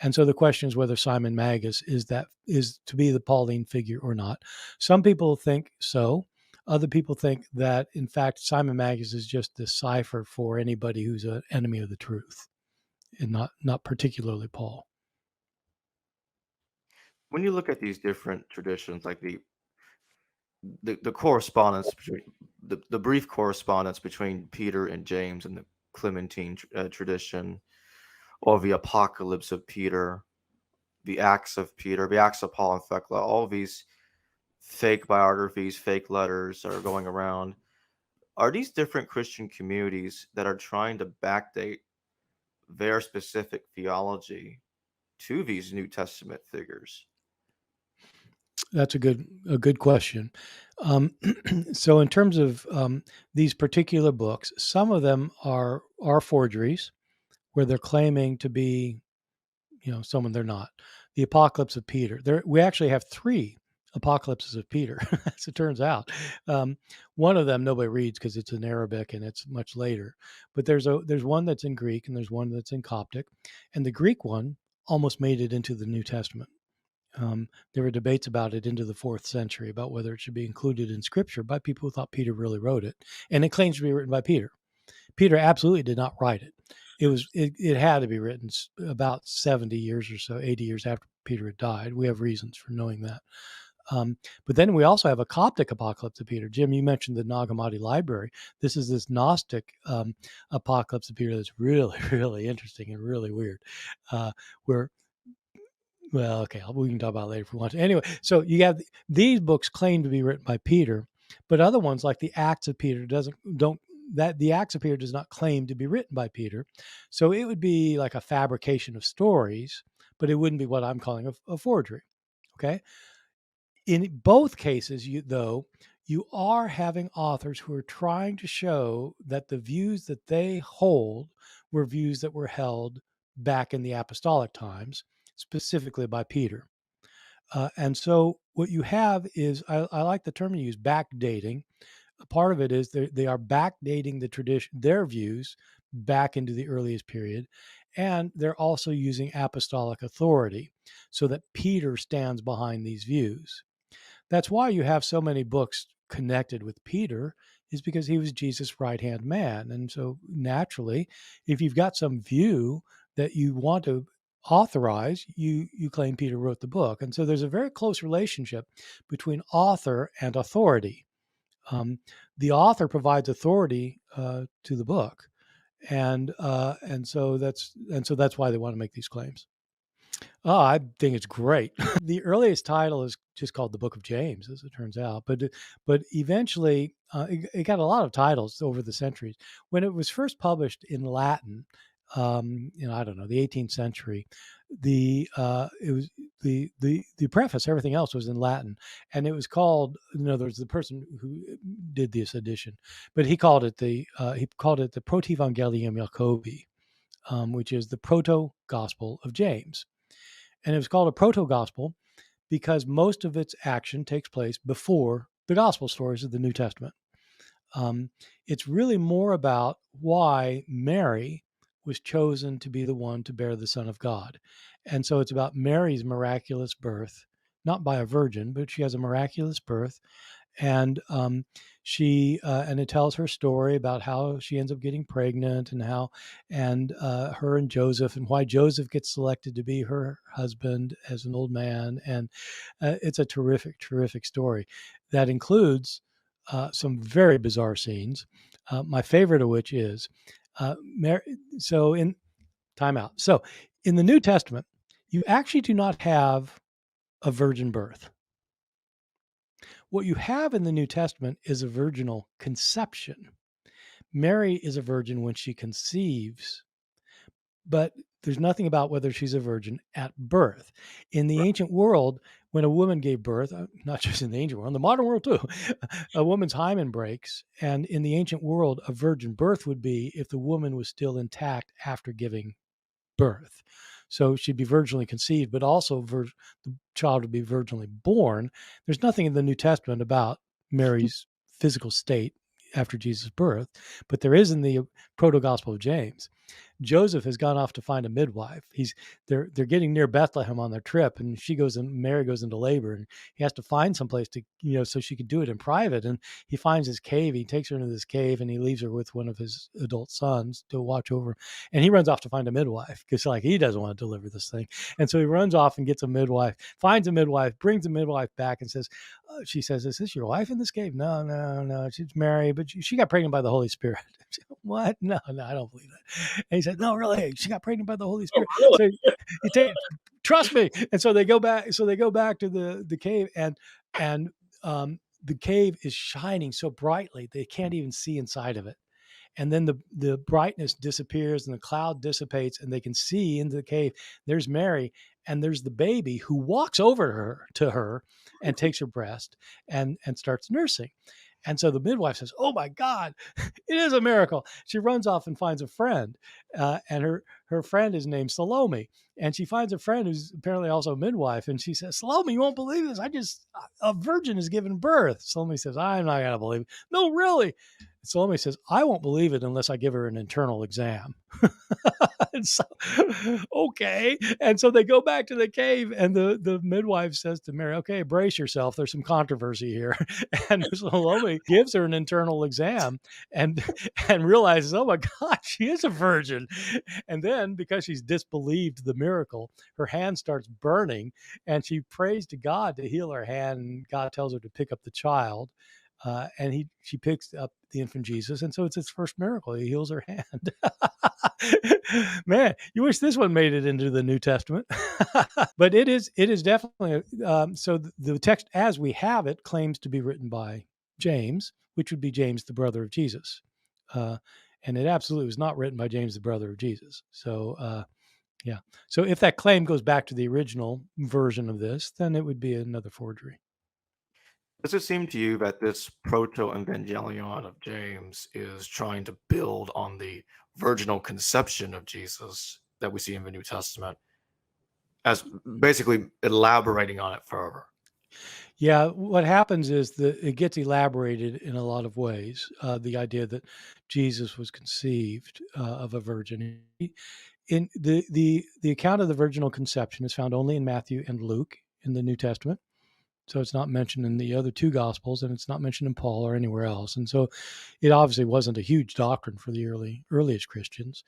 And so the question is whether Simon Magus is to be the Pauline figure or not. Some people think so. Other people think that, in fact, Simon Magus is just the cipher for anybody who's an enemy of the truth, and not particularly Paul. When you look at these different traditions, like the correspondence between the brief correspondence between Peter and James and the Clementine tradition, or the Apocalypse of Peter, the Acts of Peter, the Acts of Paul and Thecla, all these fake biographies, fake letters are going around. Are these different Christian communities that are trying to backdate their specific theology to these New Testament figures? That's a good question. So in terms of these particular books, some of them are forgeries, where they're claiming to be, someone they're not. The Apocalypse of Peter. We actually have 3 Apocalypses of Peter, as it turns out. One of them nobody reads because it's in Arabic and it's much later. But there's one that's in Greek and there's one that's in Coptic, and the Greek one almost made it into the New Testament. There were debates about it into the 4th century about whether it should be included in Scripture by people who thought Peter really wrote it, and it claims to be written by Peter. Peter absolutely did not write it. It had to be written about 70 years or so, 80 years after Peter had died. We have reasons for knowing that. But then we also have a Coptic Apocalypse of Peter. Jim, you mentioned the Nag Hammadi Library. This is this Gnostic Apocalypse of Peter that's really, really interesting and really weird, where well, okay, we can talk about it later if we want to. Anyway, so you have these books claim to be written by Peter, but other ones like the Acts of Peter the Acts of Peter does not claim to be written by Peter. So it would be like a fabrication of stories, but it wouldn't be what I'm calling a forgery. Okay. In both cases, you are having authors who are trying to show that the views that they hold were views that were held back in the apostolic times, specifically by Peter. And so what you have is, I like the term you use, backdating. A part of it is they are backdating the tradition, their views back into the earliest period. And they're also using apostolic authority so that Peter stands behind these views. That's why you have so many books connected with Peter, is because he was Jesus' right-hand man. And so naturally, if you've got some view that you want to authorize, you claim Peter wrote the book. And so there's a very close relationship between author and authority. The author provides authority to the book, and so that's why they want to make these claims. Oh, I think it's great. The earliest title is just called the Book of James, as it turns out, but eventually it got a lot of titles over the centuries. When it was first published in Latin, I don't know, the 18th century, it was the preface, everything else was in Latin, and it was called, in other words, the person who did this edition, but he called it the Protoevangelium Jacobi, which is the proto gospel of James. And it was called a proto-gospel because most of its action takes place before the gospel stories of the New Testament. It's really more about why Mary was chosen to be the one to bear the Son of God. And so it's about Mary's miraculous birth, not by a virgin, but she has a miraculous birth. And and it tells her story about how she ends up getting pregnant and how, and her and Joseph, and why Joseph gets selected to be her husband as an old man. And it's a terrific, terrific story that includes some very bizarre scenes. My favorite of which is Mary. So in timeout. So in the New Testament, you actually do not have a virgin birth. What you have in the New Testament is a virginal conception. Mary is a virgin when she conceives, but there's nothing about whether she's a virgin at birth. In the ancient world, when a woman gave birth, not just in the ancient world, in the modern world too, a woman's hymen breaks. And in the ancient world, a virgin birth would be if the woman was still intact after giving birth. So she'd be virginally conceived, but also the child would be virginally born. There's nothing in the New Testament about Mary's physical state after Jesus' birth, but there is in the proto-gospel of James. Joseph has gone off to find a midwife. They're getting near Bethlehem on their trip, and Mary goes into labor, and he has to find some place to, so she could do it in private. And he finds his cave. He takes her into this cave, and he leaves her with one of his adult sons to watch over. And he runs off to find a midwife because he doesn't want to deliver this thing. And so he runs off and gets a midwife, finds a midwife, brings the midwife back, and says, she says, "Is this your wife in this cave?" No. She's Mary, but she got pregnant by the Holy Spirit. What? No, I don't believe that. And he said, "No, really, she got pregnant by the Holy Spirit." Oh, really? So you take, trust me. And so they go back. So they go back to the cave, and the cave is shining so brightly they can't even see inside of it. And then the brightness disappears and the cloud dissipates, and they can see into the cave. There's Mary, and there's the baby who walks over to her and takes her breast and starts nursing. And so the midwife says, "Oh my God, it is a miracle." She runs off and finds a friend, and her friend is named Salome. And she finds a friend who's apparently also a midwife, and she says, "Salome, you won't believe this. A virgin has given birth." Salome says, "I'm not gonna believe it." "No, really." Salome says, "I won't believe it unless I give her an internal exam." And so, okay. And so they go back to the cave, and the midwife says to Mary, "Okay, brace yourself. There's some controversy here." And Salome gives her an internal exam and realizes, oh my God, she is a virgin. And then, because she's disbelieved the miracle, her hand starts burning, and she prays to God to heal her hand. And God tells her to pick up the child. And she picks up the infant Jesus, and so it's its first miracle. He heals her hand. Man, you wish this one made it into the New Testament. But it is definitely so. The text as we have it claims to be written by James, which would be James, the brother of Jesus, and it absolutely was not written by James, the brother of Jesus. So yeah. So if that claim goes back to the original version of this, then it would be another forgery. Does it seem to you that this proto-evangelion of James is trying to build on the virginal conception of Jesus that we see in the New Testament, as basically elaborating on it further? Yeah, what happens is that it gets elaborated in a lot of ways. The idea that Jesus was conceived of a virgin. In the account of the virginal conception is found only in Matthew and Luke in the New Testament. So it's not mentioned in the other two gospels, and it's not mentioned in Paul or anywhere else. And so it obviously wasn't a huge doctrine for the earliest Christians,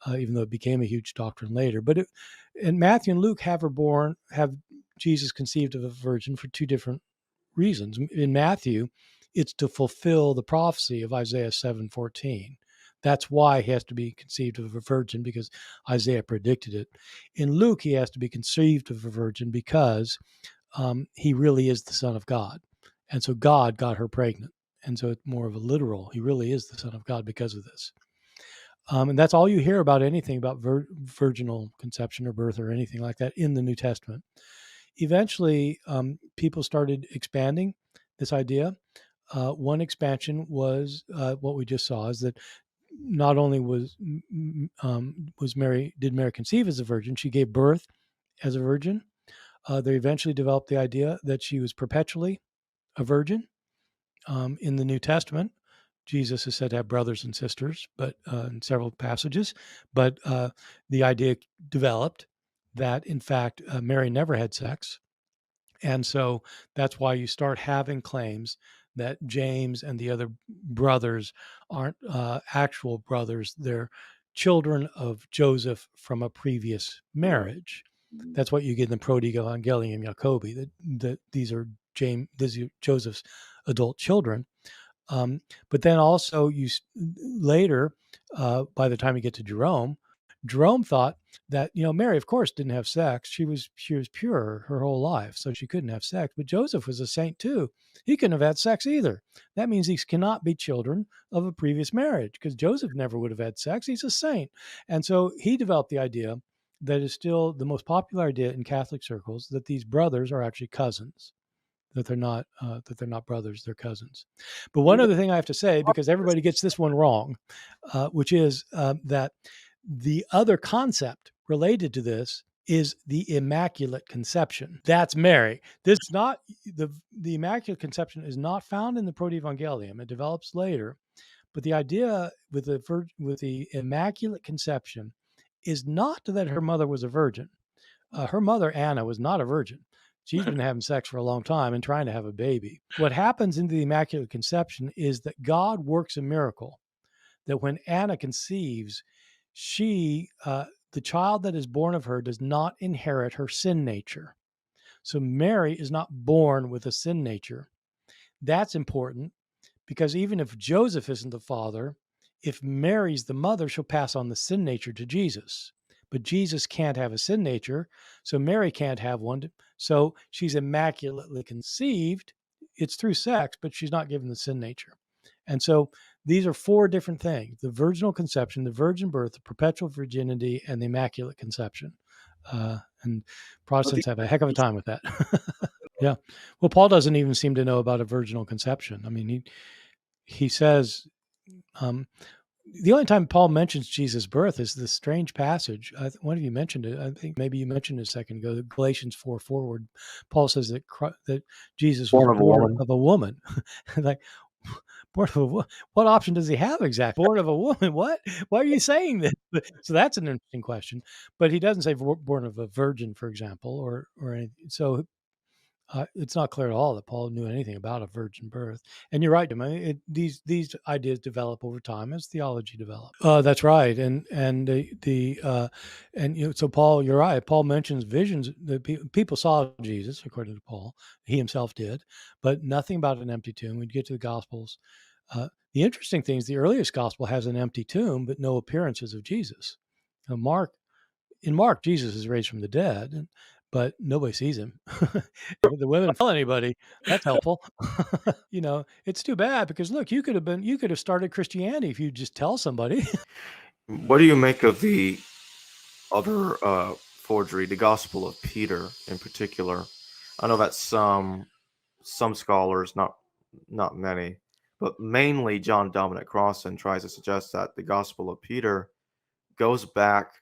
even though it became a huge doctrine later. But and Matthew and Luke have Jesus conceived of a virgin for two different reasons. In Matthew, it's to fulfill the prophecy of Isaiah 7:14. That's why he has to be conceived of a virgin, because Isaiah predicted it. In Luke, he has to be conceived of a virgin because he really is the Son of God. And so God got her pregnant. And so it's more of a literal, he really is the Son of God because of this. And that's all you hear about anything about virginal conception or birth or anything like that in the New Testament. Eventually, people started expanding this idea. One expansion was what we just saw, is that not only did Mary conceive as a virgin, she gave birth as a virgin. They eventually developed the idea that she was perpetually a virgin. In the New Testament, Jesus is said to have brothers and sisters, but in several passages. But the idea developed that, in fact, Mary never had sex. And so that's why you start having claims that James and the other brothers aren't actual brothers. They're children of Joseph from a previous marriage. That's what you get in the Proto-Evangelium Jacobi, that these are Joseph's adult children. But then also later, by the time you get to Jerome, Jerome thought that Mary, of course, didn't have sex. She was pure her whole life, so she couldn't have sex. But Joseph was a saint too. He couldn't have had sex either. That means these cannot be children of a previous marriage, because Joseph never would have had sex. He's a saint, and so he developed the idea that is still the most popular idea in Catholic circles, that these brothers are actually cousins. That they're not brothers, they're cousins. But one other thing I have to say, because everybody gets this one wrong, which is that the other concept related to this is the Immaculate Conception. That's Mary. This is not the Immaculate Conception is not found in the Proto-Evangelium. It develops later, but the idea with the Immaculate Conception is not that her mother was a virgin. Her mother, Anna, was not a virgin. She's been having sex for a long time and trying to have a baby. What happens in the Immaculate Conception is that God works a miracle, that when Anna conceives, the child that is born of her does not inherit her sin nature. So Mary is not born with a sin nature. That's important, because even if Joseph isn't the father, if Mary's the mother, she'll pass on the sin nature to Jesus. But Jesus can't have a sin nature, so Mary can't have one. So she's immaculately conceived. It's through sex, but she's not given the sin nature. And so these are four different things: the virginal conception, the virgin birth, the perpetual virginity, and the immaculate conception. And Protestants have a heck of a time with that. Yeah. Well, Paul doesn't even seem to know about a virginal conception. I mean, he says, the only time Paul mentions Jesus' birth is this strange passage. One of you mentioned it. I think maybe you mentioned it a second ago. Galatians 4 forward, Paul says that Jesus was born of a woman. Like, born of a woman. What option does he have exactly? Born of a woman? What? Why are you saying this? So that's an interesting question. But he doesn't say born of a virgin, for example, or anything. So it's not clear at all that Paul knew anything about a virgin birth. And you're right, Tim. These ideas develop over time as theology develops. That's right, and so Paul, you're right. Paul mentions visions that people saw Jesus, according to Paul. He himself did, but nothing about an empty tomb. We'd get to the Gospels. The interesting thing is the earliest Gospel has an empty tomb, but no appearances of Jesus. In Mark, Jesus is raised from the dead, but nobody sees him. The women tell anybody. That's helpful. It's too bad, because look, you could have started Christianity if you just tell somebody. What do you make of the other forgery, the Gospel of Peter in particular? I know that some scholars, not many, but mainly John Dominic Crossan, tries to suggest that the Gospel of Peter goes back,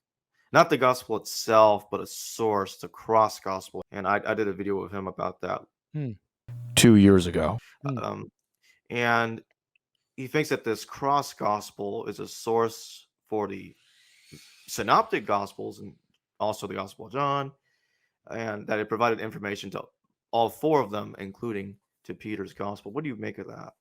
not the Gospel itself, but a source, the cross Gospel. And I did a video with him about that 2 years ago. And he thinks that this cross Gospel is a source for the Synoptic Gospels and also the Gospel of John, and that it provided information to all four of them, including to Peter's Gospel. What do you make of that?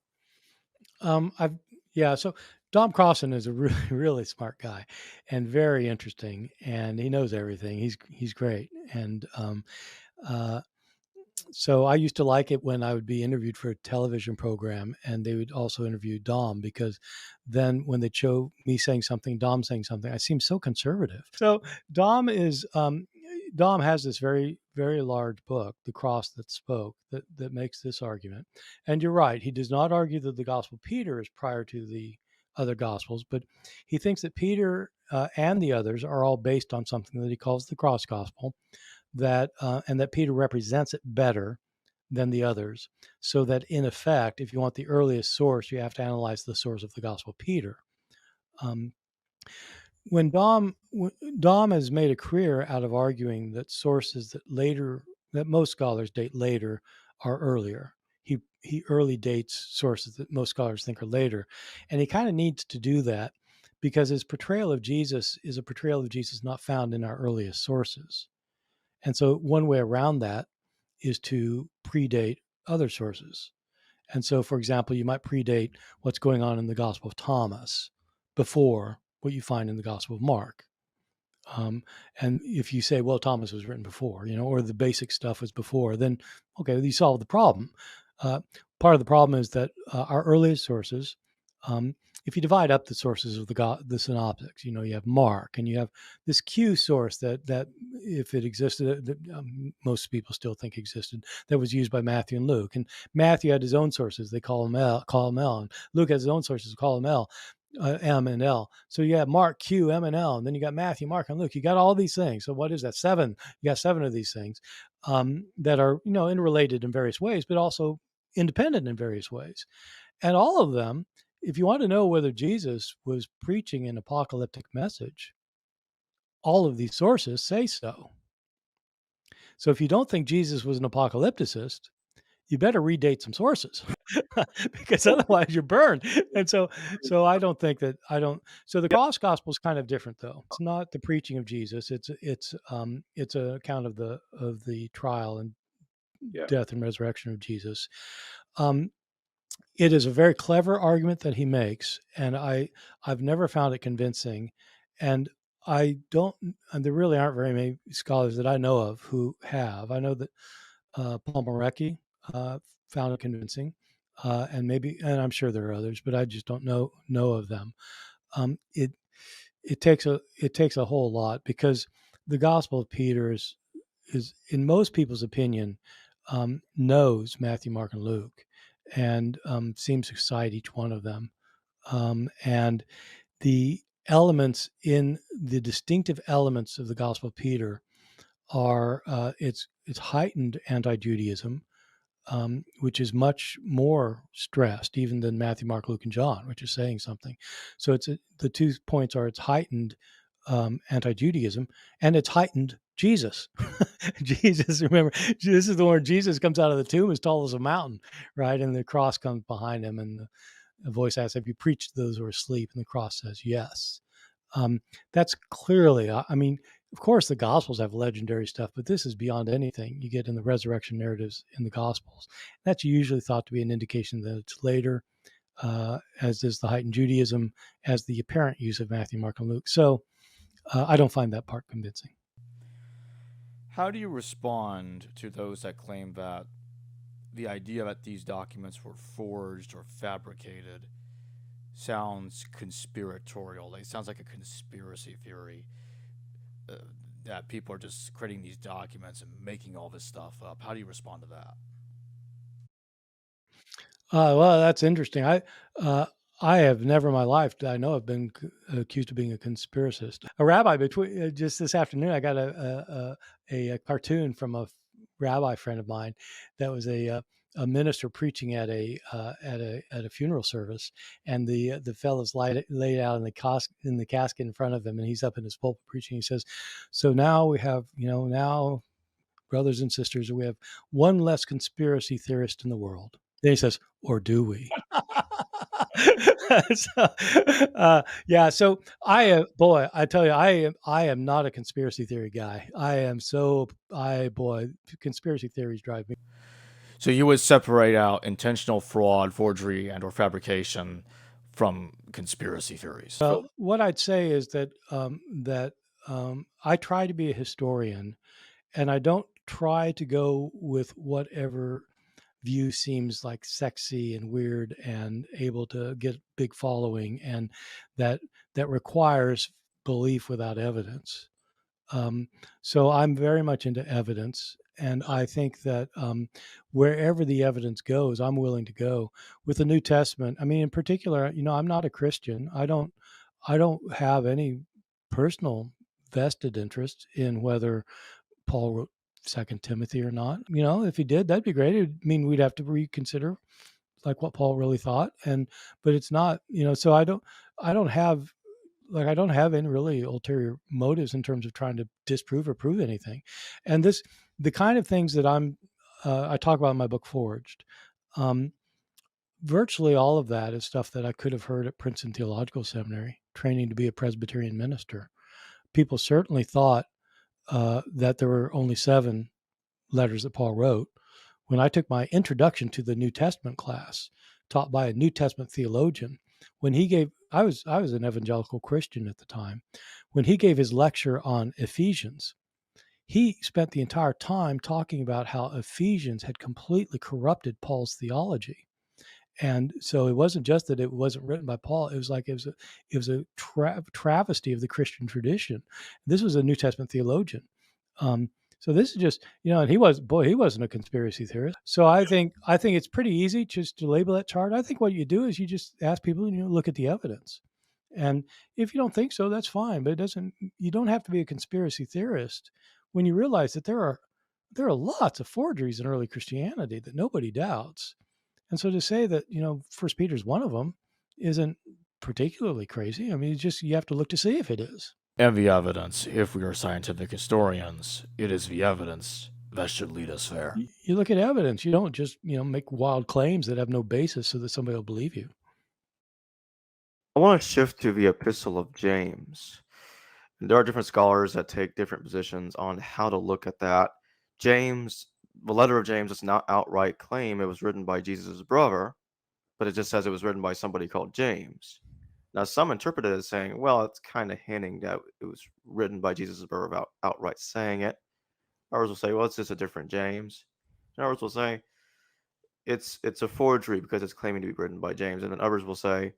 So Dom Crossan is a really, really smart guy and very interesting, and he knows everything. He's great. And so I used to like it when I would be interviewed for a television program, and they would also interview Dom, because then when they show me saying something, Dom saying something, I seem so conservative. So Dom has this very, very large book, The Cross That Spoke, that makes this argument. And you're right, he does not argue that the Gospel of Peter is prior to the other Gospels, but he thinks that Peter and the others are all based on something that he calls the Cross Gospel, and that Peter represents it better than the others, so that in effect, if you want the earliest source, you have to analyze the source of the Gospel of Peter. When Dom has made a career out of arguing that sources that later that most scholars date later are earlier. He early dates sources that most scholars think are later, and he kind of needs to do that because his portrayal of Jesus is a portrayal of Jesus not found in our earliest sources. And so one way around that is to predate other sources. And so, for example, you might predate what's going on in the Gospel of Thomas before what you find in the Gospel of Mark. And if you say, well, Thomas was written before, or the basic stuff was before, then okay, you solve the problem. Part of the problem is that our earliest sources, if you divide up the sources of the synoptics, you have Mark and you have this Q source that if it existed, that most people still think existed, that was used by Matthew and Luke. And Matthew had his own sources; they call him L, and Luke has his own sources, call him L. M and L. So you have Mark, Q, M, and L, and then you got Matthew, Mark, and Luke. You got all these things. So what is that? 7. You got 7 of these things that are, interrelated in various ways, but also independent in various ways. And all of them, if you want to know whether Jesus was preaching an apocalyptic message, all of these sources say so. So if you don't think Jesus was an apocalypticist, you better redate some sources because otherwise you're burned. And so I don't think that so the cross gospel is kind of different though. It's not the preaching of Jesus. It's an account of the trial and death and resurrection of Jesus. It is a very clever argument that he makes, and I've never found it convincing. And there really aren't very many scholars that I know of who have. I know that Paul Marecki found it convincing, and I'm sure there are others, but I just don't know of them. It takes a whole lot because the Gospel of Peter is in most people's opinion knows Matthew, Mark, and Luke, and seems to cite each one of them, and the distinctive elements of the Gospel of Peter are it's heightened anti-Judaism, which is much more stressed even than Matthew, Mark, Luke, and John, which is saying something. So the 2 points are it's heightened anti-Judaism and it's heightened Jesus. Jesus, remember, this is the one Jesus comes out of the tomb as tall as a mountain, right? And the cross comes behind him, and the voice asks, "Have you preached to those who are asleep?" And the cross says, "Yes." That's clearly, of course, the Gospels have legendary stuff, but this is beyond anything you get in the resurrection narratives in the Gospels. That's usually thought to be an indication that it's later, as is the heightened Judaism, as the apparent use of Matthew, Mark, and Luke. So I don't find that part convincing. How do you respond to those that claim that the idea that these documents were forged or fabricated sounds conspiratorial? It sounds like a conspiracy theory, that people are just creating these documents and making all this stuff up. How do you respond to that? Well, that's interesting. I have never in my life, I know, have been accused of being a conspiracist. A rabbi just this afternoon, I got a cartoon from a rabbi friend of mine that was a minister preaching at a funeral service, and the fellow's laid out in the casket in front of him, and he's up in his pulpit preaching. He says, "So now we have, now, brothers and sisters, we have one less conspiracy theorist in the world." Then he says, "Or do we?" So, yeah. So I tell you, I am not a conspiracy theory guy. Conspiracy theories drive me. So you would separate out intentional fraud, forgery, and or fabrication from conspiracy theories. Well, what I'd say is that I try to be a historian, and I don't try to go with whatever view seems like sexy and weird and able to get big following, and that requires belief without evidence. So I'm very much into evidence, and I think that wherever the evidence goes, I'm willing to go. With the New Testament, in particular, I'm not a Christian. I don't have any personal vested interest in whether Paul wrote Second Timothy or not. If he did, that'd be great. It'd mean we'd have to reconsider like what Paul really thought. But it's not. So I don't have like I don't have any really ulterior motives in terms of trying to disprove or prove anything. And the kind of things that I talk about in my book Forged, virtually all of that is stuff that I could have heard at Princeton Theological Seminary, training to be a Presbyterian minister. People certainly thought that there were only 7 letters that Paul wrote. When I took my introduction to the New Testament class, taught by a New Testament theologian, when he gave, I was an evangelical Christian at the time. When he gave his lecture on Ephesians, he spent the entire time talking about how Ephesians had completely corrupted Paul's theology. And so it wasn't just that it wasn't written by Paul. It was like it was a travesty of the Christian tradition. This was a New Testament theologian. So this is just, and he wasn't a conspiracy theorist. So I think it's pretty easy just to label that chart. I think what you do is you just ask people, look at the evidence. And if you don't think so, that's fine. But you don't have to be a conspiracy theorist when you realize that there are lots of forgeries in early Christianity that nobody doubts. And so to say that, First Peter's one of them isn't particularly crazy. I mean, you have to look to see if it is. And the evidence, if we are scientific historians, it is the evidence that should lead us there. You look at evidence. You don't just, make wild claims that have no basis so that somebody will believe you. I want to shift to the Epistle of James. There are different scholars that take different positions on how to look at that. The letter of James does not outright claim it was written by Jesus' brother, but it just says it was written by somebody called James. Now, some interpret it as saying, well, it's kind of hinting that it was written by Jesus' brother without outright saying it. Others will say, well, it's just a different James. And others will say, it's a forgery because it's claiming to be written by James. And then others will say,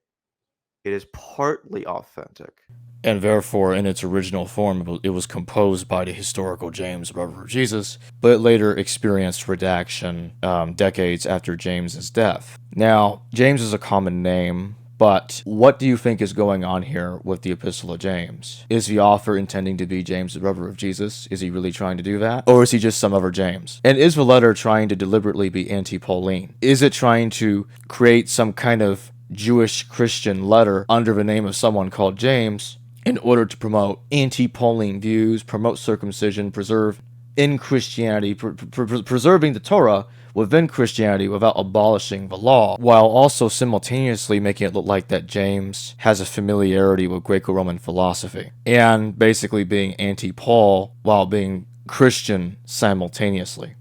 it is partly authentic. And therefore, in its original form, it was composed by the historical James, brother of Jesus, but it later experienced redaction decades after James's death. Now, James is a common name, but what do you think is going on here with the Epistle of James? Is the author intending to be James, the brother of Jesus? Is he really trying to do that? Or is he just some other James? And is the letter trying to deliberately be anti-Pauline? Is it trying to create some kind of Jewish Christian letter under the name of someone called James in order to promote anti-Pauline views, promote circumcision, preserve in Christianity, preserving the Torah within Christianity without abolishing the law, while also simultaneously making it look like that James has a familiarity with Greco-Roman philosophy, and basically being anti-Paul while being Christian simultaneously?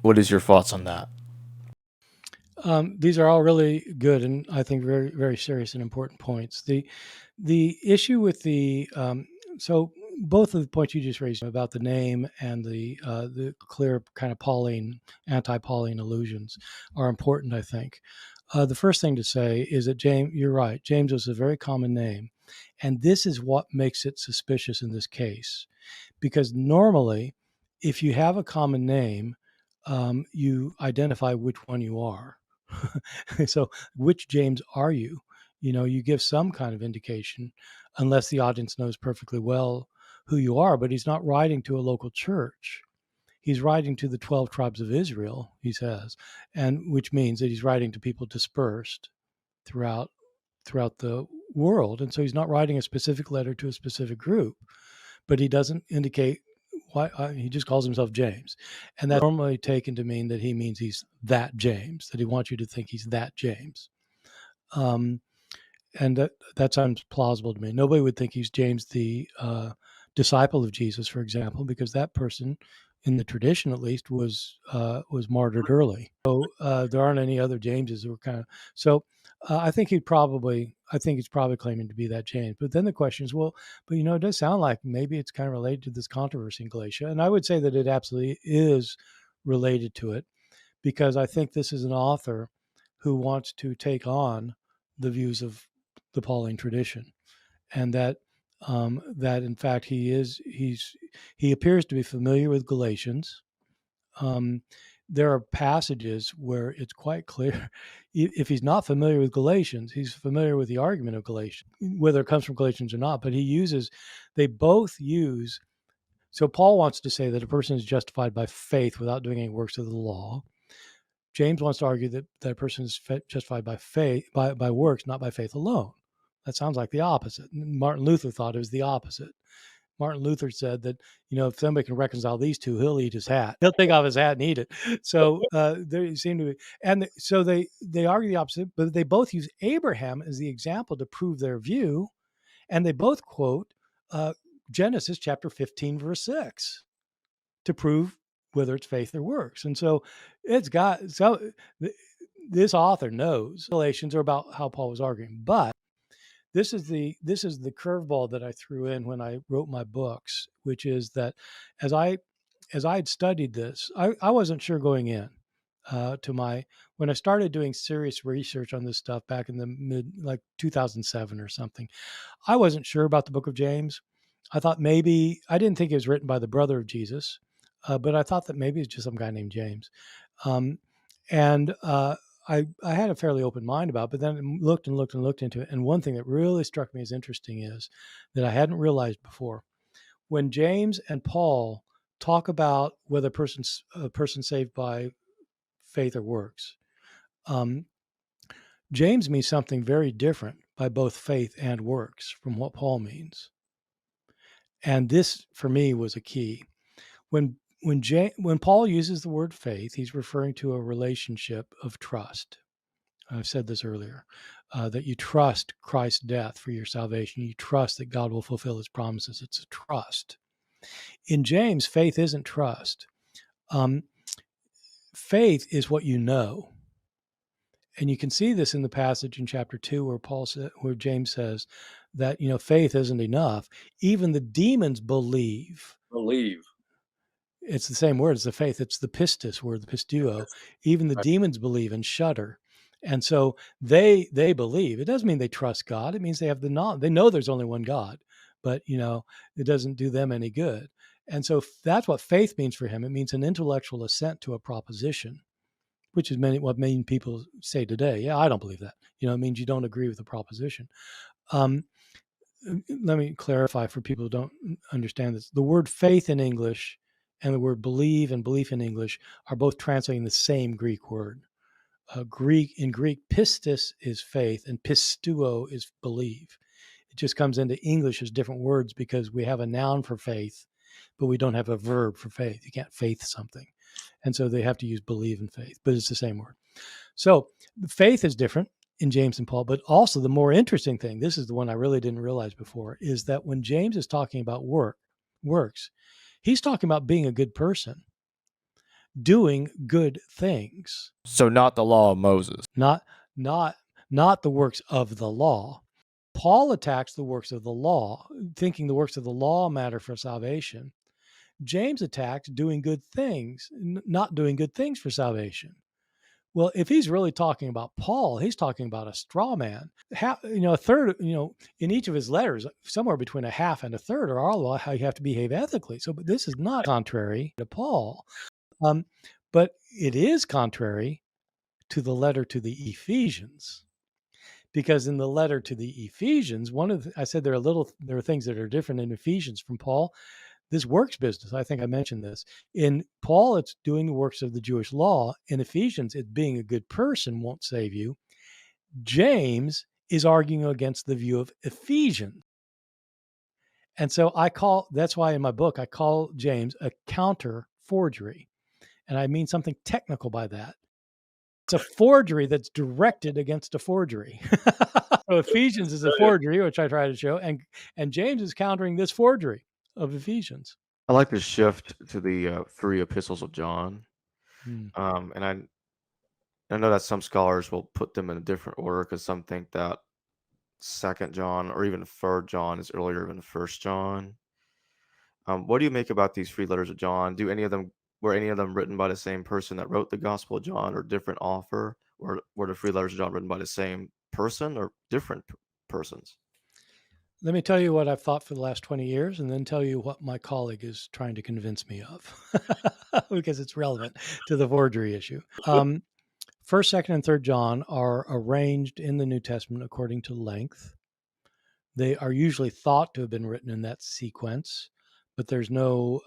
What is your thoughts on that? These are all really good and I think very, very serious and important points. The issue with so both of the points you just raised about the name and the clear kind of anti-Pauline allusions are important, I think. The first thing to say is that you're right, James was a very common name. And this is what makes it suspicious in this case. Because normally, if you have a common name, you identify which one you are. So which James are you? You give some kind of indication, unless the audience knows perfectly well who you are, but he's not writing to a local church. He's writing to the 12 tribes of Israel, he says, and which means that he's writing to people dispersed throughout the world. And so he's not writing a specific letter to a specific group, but he doesn't indicate why. He just calls himself James. And that's normally taken to mean that he means he's that James, that he wants you to think he's that James. And that sounds plausible to me. Nobody would think he's James, the disciple of Jesus, for example, because that person, in the tradition at least, was martyred early. So there aren't any other Jameses who were kind of. So I think he's probably claiming to be that James. But then the question is, well, but it does sound like maybe it's kind of related to this controversy in Galatia, and I would say that it absolutely is related to it, because I think this is an author who wants to take on the views of the Pauline tradition, and that in fact he appears to be familiar with Galatians. There are passages where it's quite clear if he's not familiar with Galatians, he's familiar with the argument of Galatians, whether it comes from Galatians or not. But they both use. So Paul wants to say that a person is justified by faith without doing any works of the law. James wants to argue that a person is justified by faith, by works, not by faith alone. That sounds like the opposite. Martin Luther thought it was the opposite. Martin Luther said that, if somebody can reconcile these two, he'll eat his hat. He'll take off his hat and eat it. So there seem to be, and so they argue the opposite, but they both use Abraham as the example to prove their view, and they both quote Genesis chapter 15, verse 6, to prove whether it's faith or works. And so this author knows Galatians are about how Paul was arguing, but this is the curveball that I threw in when I wrote my books, which is that as I had studied this, I wasn't sure going in when I started doing serious research on this stuff back in the mid 2007 or something. I wasn't sure about the book of James. I thought maybe, I didn't think it was written by the brother of Jesus, but I thought that maybe it's just some guy named James. I had a fairly open mind about it, but then I looked into it. And one thing that really struck me as interesting is that I hadn't realized before. When James and Paul talk about whether a person saved by faith or works, James means something very different by both faith and works from what Paul means. And this, for me, was a key. When Paul uses the word faith, he's referring to a relationship of trust. I've said this earlier, that you trust Christ's death for your salvation. You trust that God will fulfill his promises. It's a trust. In James, faith isn't trust. Faith is what you know. And you can see this in the passage in chapter 2 where James says that, faith isn't enough. Even the demons believe. It's the same word. It's the faith. It's the pistis word, the pistuo. Even the demons believe and shudder. And so they believe. It doesn't mean they trust God. It means they have the knowledge. They know there's only one God, but it doesn't do them any good. And so that's what faith means for him. It means an intellectual assent to a proposition, which is what many people say today. Yeah, I don't believe that. It means you don't agree with the proposition. Let me clarify for people who don't understand this. The word faith in English and the word believe and belief in English are both translating the same Greek word. In Greek, pistis is faith and pistuo is believe. It just comes into English as different words because we have a noun for faith, but we don't have a verb for faith. You can't faith something. And so they have to use believe and faith, but it's the same word. So faith is different in James and Paul, but also the more interesting thing, this is the one I really didn't realize before, is that when James is talking about works, he's talking about being a good person, doing good things. So not the law of Moses. Not the works of the law. Paul attacks the works of the law, thinking the works of the law matter for salvation. James attacks doing good things, not doing good things for salvation. Well, if he's really talking about Paul, he's talking about a straw man. A third, in each of his letters, somewhere between a half and a third are all about how you have to behave ethically. So, but this is not contrary to Paul. But it is contrary to the letter to the Ephesians, because in the letter to the Ephesians, I said there are things that are different in Ephesians from Paul. This works business, I think I mentioned this. In Paul, it's doing the works of the Jewish law. In Ephesians, it's being a good person won't save you. James is arguing against the view of Ephesians. And so that's why in my book, I call James a counter forgery. And I mean something technical by that. It's a forgery that's directed against a forgery. So Ephesians is a forgery, which I try to show, and James is countering this forgery of Ephesians. I like the shift to the 3 epistles of John. And I know that some scholars will put them in a different order because some think that 2nd John or even 3rd John is earlier than 1st John. What do you make about these 3 letters of John? Were any of them written by the same person that wrote the Gospel of John or different author? Or were the 3 letters of John written by the same person or different persons? Let me tell you what I've thought for the last 20 years and then tell you what my colleague is trying to convince me of because it's relevant to the forgery issue. 1st, 2nd, and 3rd John are arranged in the New Testament according to length. They are usually thought to have been written in that sequence, but there's no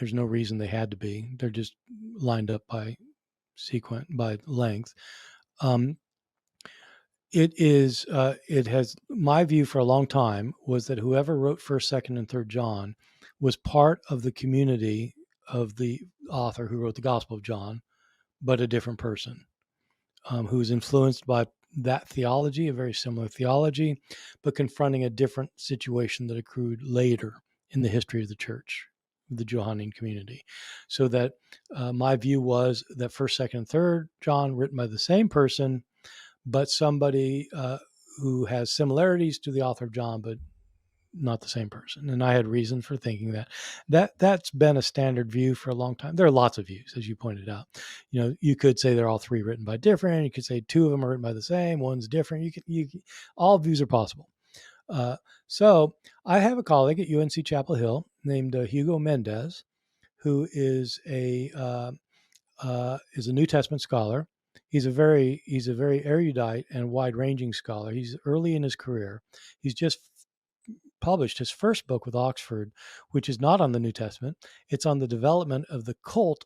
reason they had to be. They're just lined up by length. It is. It has. My view for a long time was that whoever wrote First, Second, and Third John was part of the community of the author who wrote the Gospel of John, but a different person who was influenced by that theology, a very similar theology, but confronting a different situation that accrued later in the history of the church, the Johannine community. So that my view was that First, Second, and Third John, written by the same person, but somebody who has similarities to the author of John, but not the same person. And I had reason for thinking that. That's been a standard view for a long time. There are lots of views, as you pointed out. You could say they're all three written by different. You could say two of them are written by the same. One's different. All views are possible. So I have a colleague at UNC Chapel Hill named Hugo Mendez, who is a New Testament scholar. He's a very erudite and wide-ranging scholar. He's early in his career. He's just published his first book with Oxford, which is not on the New Testament. It's on the development of the cult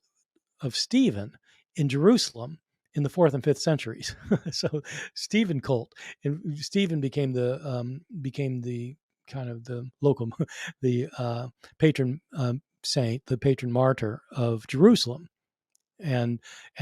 of Stephen in Jerusalem in the 4th and 5th centuries. So Stephen cult, and Stephen became the kind of the local, the patron saint, the patron martyr of Jerusalem. And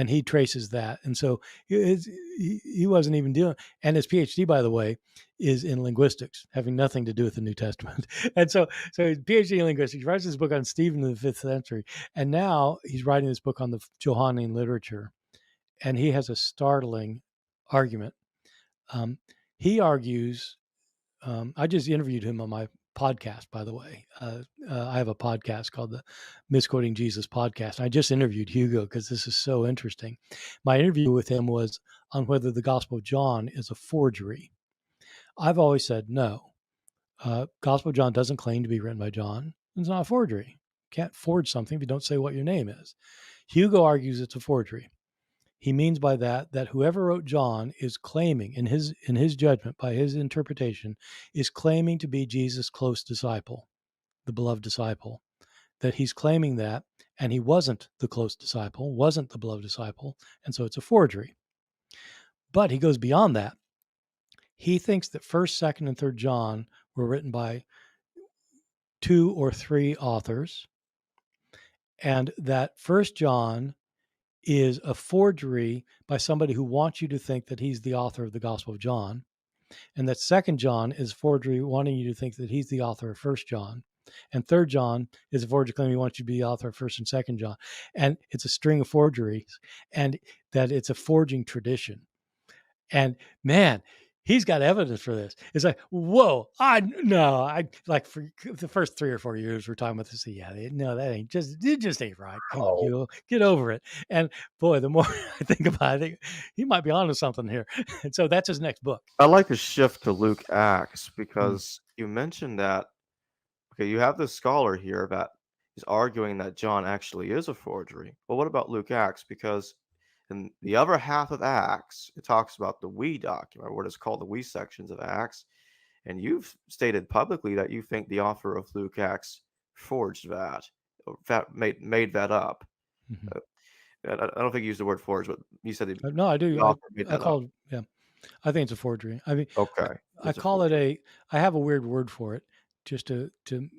he traces that, and so he wasn't even dealing. And his PhD, by the way, is in linguistics, having nothing to do with the New Testament. And so his PhD in linguistics, he writes this book on Stephen in the 5th century, and now he's writing this book on the Johannine literature, and he has a startling argument. He argues. I just interviewed him on my podcast, by the way. I have a podcast called the Misquoting Jesus podcast. I just interviewed Hugo because this is so interesting. My interview with him was on whether the Gospel of John is a forgery. I've always said no. Gospel of John doesn't claim to be written by John. It's not a forgery. You can't forge something if you don't say what your name is. Hugo argues it's a forgery. He means by that whoever wrote John is claiming, in his judgment, by his interpretation, is claiming to be Jesus' close disciple, the beloved disciple. That he's claiming that, and he wasn't the close disciple, wasn't the beloved disciple, and so it's a forgery. But he goes beyond that. He thinks that 1st, 2nd, and 3rd John were written by 2 or 3 authors, and that 1st John is a forgery by somebody who wants you to think that he's the author of the Gospel of John, and that 2nd John is forgery wanting you to think that he's the author of 1st John, and 3rd John is a forgery claiming he wants you to be the author of 1st and 2nd John, and it's a string of forgeries, and that it's a forging tradition. And man, he's got evidence for this. It's like, whoa, I like for the first 3 or 4 years we're talking about this. Yeah, no, it just ain't right. Come on, Hugo, get over it. And boy, the more I think about it, I think he might be onto something here. And so that's his next book. I like to shift to Luke Acts because you mentioned that. Okay, you have this scholar here that is arguing that John actually is a forgery. Well, what about Luke Acts? Because in the other half of Acts, it talks about the we document, what is called the we sections of Acts. And you've stated publicly that you think the author of Luke Acts forged that, or that made that up. Mm-hmm. I don't think you used the word forged, but you said no, I do. the author made that up. Yeah, I think it's a forgery. I mean, Okay, I call it I have a weird word for it, just to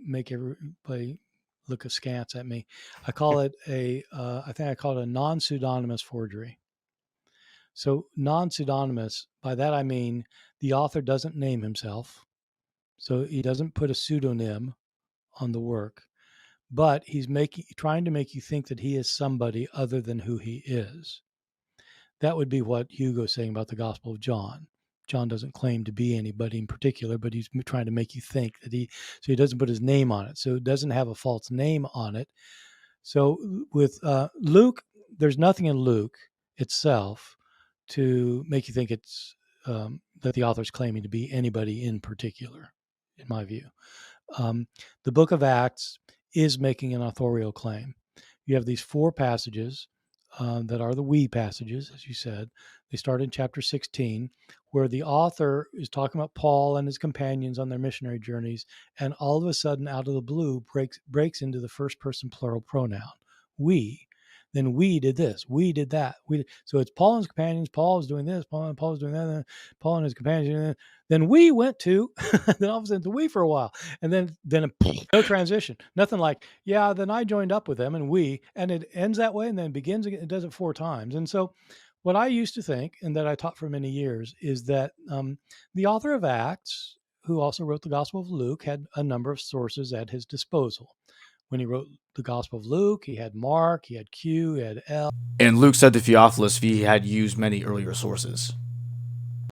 make everybody look askance at me. I call it I think I call it a non-pseudonymous forgery. So non-pseudonymous, by that I mean the author doesn't name himself. So he doesn't put a pseudonym on the work, but he's trying to make you think that he is somebody other than who he is. That would be what Hugo's saying about the Gospel of John. John doesn't claim to be anybody in particular, but he's trying to make you think that so he doesn't put his name on it. So it doesn't have a false name on it. So with Luke, there's nothing in Luke itself to make you think it's that the author's claiming to be anybody in particular, in my view. The book of Acts is making an authorial claim. You have these 4 passages that are the we passages, as you said. They start in chapter 16, where the author is talking about Paul and his companions on their missionary journeys, and all of a sudden, out of the blue, breaks into the first person plural pronoun, we. then we did this, we did that. So it's Paul and his companions, Paul is doing this, Paul is doing that, and Paul and his companions doing that. Then we went to, then all of a sudden, the we for a while. And then no transition, nothing like, yeah, then I joined up with them and it ends that way and then begins again. It does it 4 times. And so what I used to think, and that I taught for many years, is that the author of Acts, who also wrote the Gospel of Luke, had a number of sources at his disposal. When he wrote the Gospel of Luke, he had Mark, he had Q, he had L. And Luke said to Theophilus he had used many earlier sources.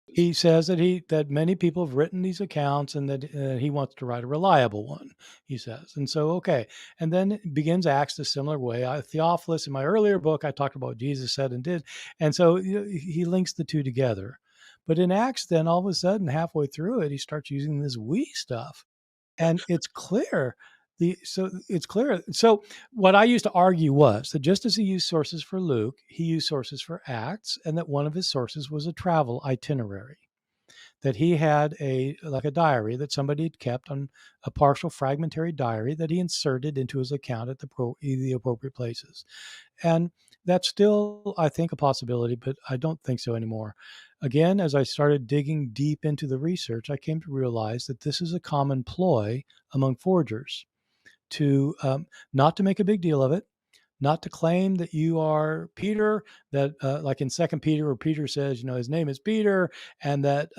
He says that many people have written these accounts and that he wants to write a reliable one, he says. And so, okay. And then it begins Acts a similar way. Theophilus, in my earlier book, I talked about what Jesus said and did. And so he links the two together. But in Acts, then all of a sudden, halfway through it, he starts using this we stuff. And it's clear. So what I used to argue was that just as he used sources for Luke, he used sources for Acts, and that one of his sources was a travel itinerary. That he had a diary that somebody had kept, on a partial fragmentary diary that he inserted into his account at the appropriate places. And that's still, I think, a possibility, but I don't think so anymore. Again, as I started digging deep into the research, I came to realize that this is a common ploy among forgers to not to make a big deal of it, not to claim that you are Peter, that like in 2 Peter, where Peter says, his name is Peter, and that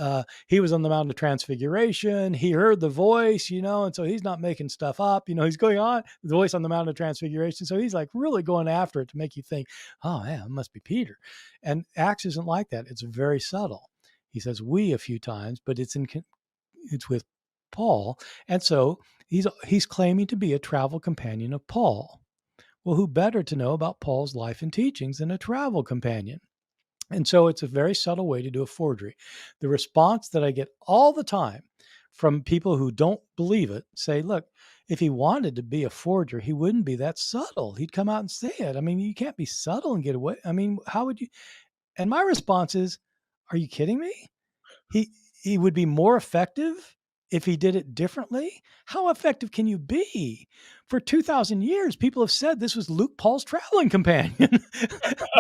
he was on the Mount of Transfiguration, he heard the voice, and so he's not making stuff up, he's going on the voice on the Mount of Transfiguration. So he's like really going after it to make you think, oh man, it must be Peter. And Acts isn't like that. It's very subtle. He says we a few times, but it's with Paul. And so he's claiming to be a travel companion of Paul. Well, who better to know about Paul's life and teachings than a travel companion? And so it's a very subtle way to do a forgery. The response that I get all the time from people who don't believe it say, look, if he wanted to be a forger, he wouldn't be that subtle. He'd come out and say it. I mean, you can't be subtle and get away. I mean, how would you? And my response is, are you kidding me? He would be more effective if he did it differently. How effective can you be? For 2,000 years, people have said this was Luke Paul's traveling companion.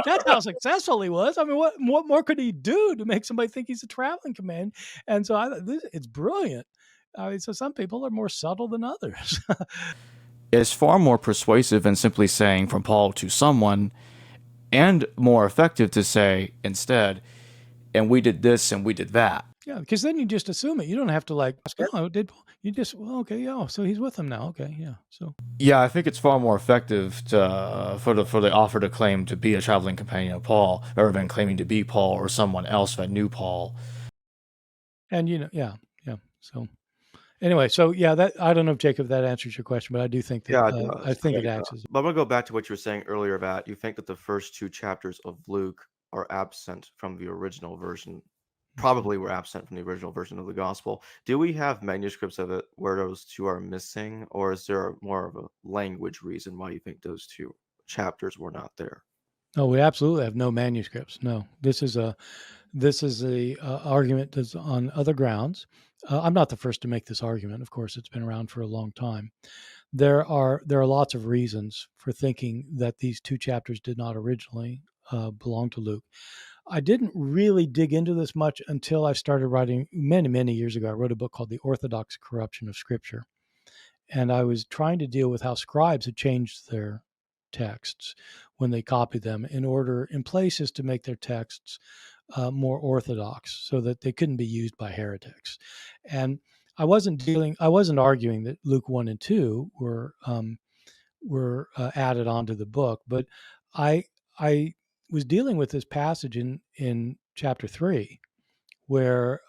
That's how successful he was. I mean, what more could he do to make somebody think he's a traveling companion? And so it's brilliant. So some people are more subtle than others. It's far more persuasive than simply saying from Paul to someone, and more effective to say instead, and we did this and we did that. Yeah, because then you just assume it. You don't have to ask, oh, you just, well, okay, yeah, so he's with them now. Okay, yeah. So yeah, I think it's far more effective for the author to claim to be a traveling companion of Paul, rather than claiming to be Paul or someone else that knew Paul. And yeah. So anyway, so yeah, that I don't know if Jacob that answers your question, but I do think that I think it acts as. But I'm gonna go back to what you were saying earlier about you think that the first 2 chapters of Luke are absent from the original version. Probably were absent from the original version of the gospel. Do we have manuscripts of it where those 2 are missing, or is there more of a language reason why you think those 2 chapters were not there? No, we absolutely have no manuscripts. No, this is a argument that's on other grounds. I'm not the first to make this argument. Of course, it's been around for a long time. There are lots of reasons for thinking that these 2 chapters did not originally belong to Luke. I didn't really dig into this much until I started writing many, many years ago. I wrote a book called The Orthodox Corruption of Scripture. And I was trying to deal with how scribes had changed their texts when they copied them in places to make their texts more orthodox so that they couldn't be used by heretics. And I wasn't arguing that Luke 1 and 2 were added onto the book, but I was dealing with this passage in chapter 3 where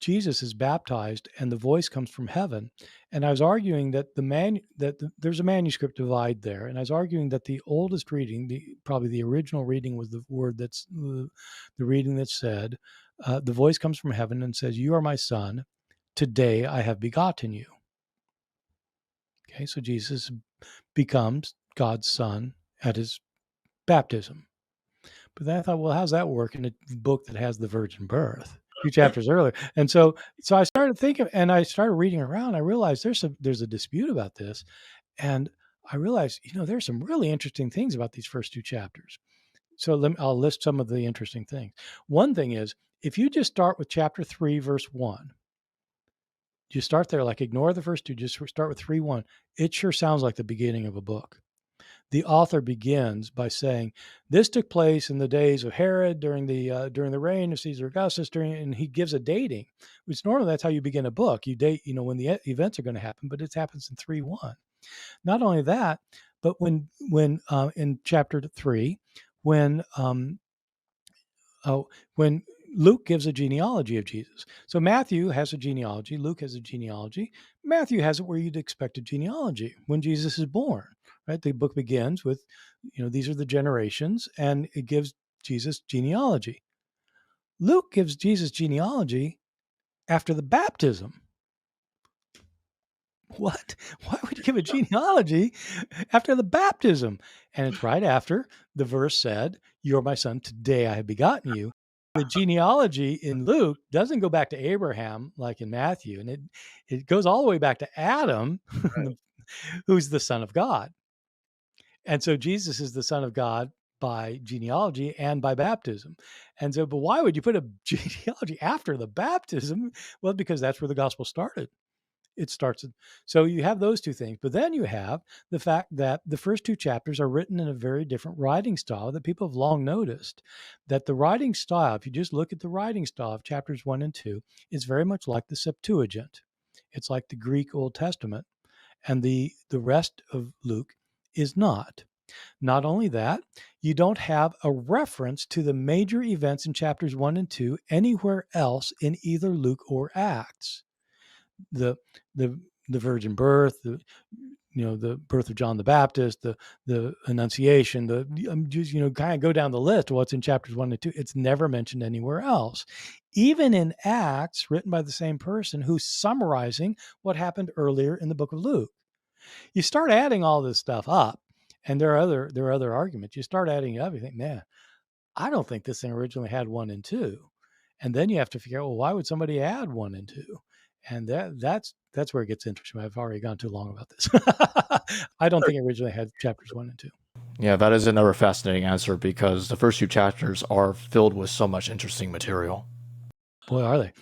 Jesus is baptized and the voice comes from heaven. And I was arguing that there's a manuscript divide there. And I was arguing that the oldest reading, probably the original reading, was the reading that said, the voice comes from heaven and says, "You are my son. Today I have begotten you." Okay, so Jesus becomes God's son at his baptism. But then I thought, well, how's that work in a book that has the virgin birth 2 chapters earlier? And so I started thinking, and I started reading around. I realized there's a dispute about this, and I realized, there's some really interesting things about these first two chapters. So I'll list some of the interesting things. One thing is, if you just start with chapter 3, verse 1, you start there, like ignore the first two, just start with 3:1. It sure sounds like the beginning of a book. The author begins by saying, "This took place in the days of Herod during the reign of Caesar Augustus." And he gives a dating, which normally that's how you begin a book. You date, when the events are going to happen, but it happens in 3:1. Not only that, but when in chapter 3, when when Luke gives a genealogy of Jesus. So Matthew has a genealogy, Luke has a genealogy. Matthew has it where you'd expect a genealogy when Jesus is born, right? The book begins with, these are the generations, and it gives Jesus genealogy. Luke gives Jesus genealogy after the baptism. What? Why would you give a genealogy after the baptism? And it's right after the verse said, "You're my son, today I have begotten you." The genealogy in Luke doesn't go back to Abraham like in Matthew, and it goes all the way back to Adam, who's the son of God. And so Jesus is the son of God by genealogy and by baptism. And so, but why would you put a genealogy after the baptism? Well, because that's where the gospel started. It starts. So you have those two things, but then you have the fact that the first two chapters are written in a very different writing style that people have long noticed. That the writing style, if you just look at the writing style of chapters 1 and 2, is very much like the Septuagint. It's like the Greek Old Testament, and the rest of Luke is not. Not only that, you don't have a reference to the major events in chapters 1 and 2 anywhere else in either Luke or Acts. The virgin birth, the birth of John the Baptist, the Annunciation, just kind of go down the list of what's in chapters 1 and 2. It's never mentioned anywhere else, even in Acts, written by the same person who's summarizing what happened earlier in the book of Luke. You start adding all this stuff up, and there are other arguments. You start adding it up, you think, man, I don't think this thing originally had 1 and 2. And then you have to figure out, well, why would somebody add 1 and 2? And that's where it gets interesting. I've already gone too long about this. I don't think it originally had chapters 1 and 2. Yeah, that is another fascinating answer because the first two chapters are filled with so much interesting material. Boy, are they.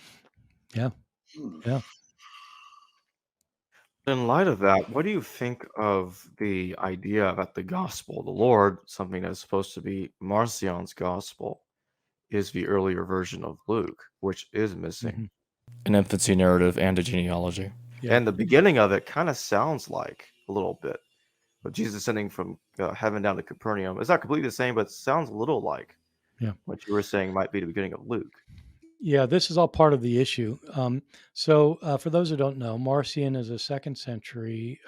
Yeah. Yeah. In light of that, what do you think of the idea that the gospel, the Lord, something that's supposed to be Marcion's gospel, is the earlier version of Luke, which is missing? An infancy narrative and a genealogy. Yeah. And the beginning of it kind of sounds like a little bit, but Jesus ascending from heaven down to Capernaum. It's not completely the same, but it sounds a little like what you were saying might be the beginning of Luke. Yeah, this is all part of the issue. So for those who don't know, Marcion is a 2nd century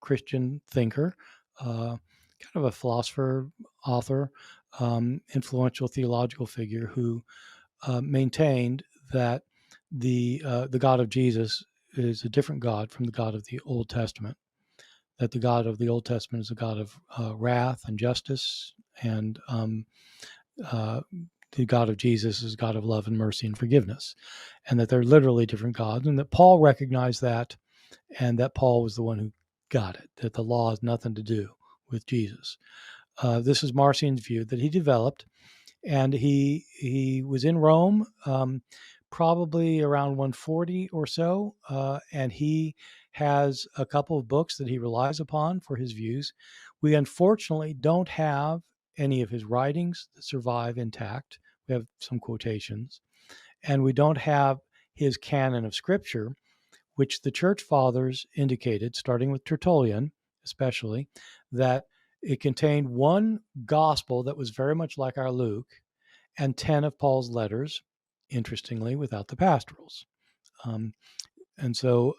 Christian thinker, kind of a philosopher, author, influential theological figure who maintained that the God of Jesus is a different God from the God of the Old Testament. That the God of the Old Testament is a God of wrath and justice, and the God of Jesus is God of love and mercy and forgiveness, and that they're literally different gods, and that Paul recognized that, and that Paul was the one who got it, that the law has nothing to do with Jesus. This is Marcion's view that he developed, and he was in Rome probably around 140 or so, and he has a couple of books that he relies upon for his views. We unfortunately don't have any of his writings that survive intact. We have some quotations, and we don't have his canon of scripture, which the church fathers indicated, starting with Tertullian especially, that it contained one gospel that was very much like our Luke, and 10 of Paul's letters, interestingly, without the pastorals. And so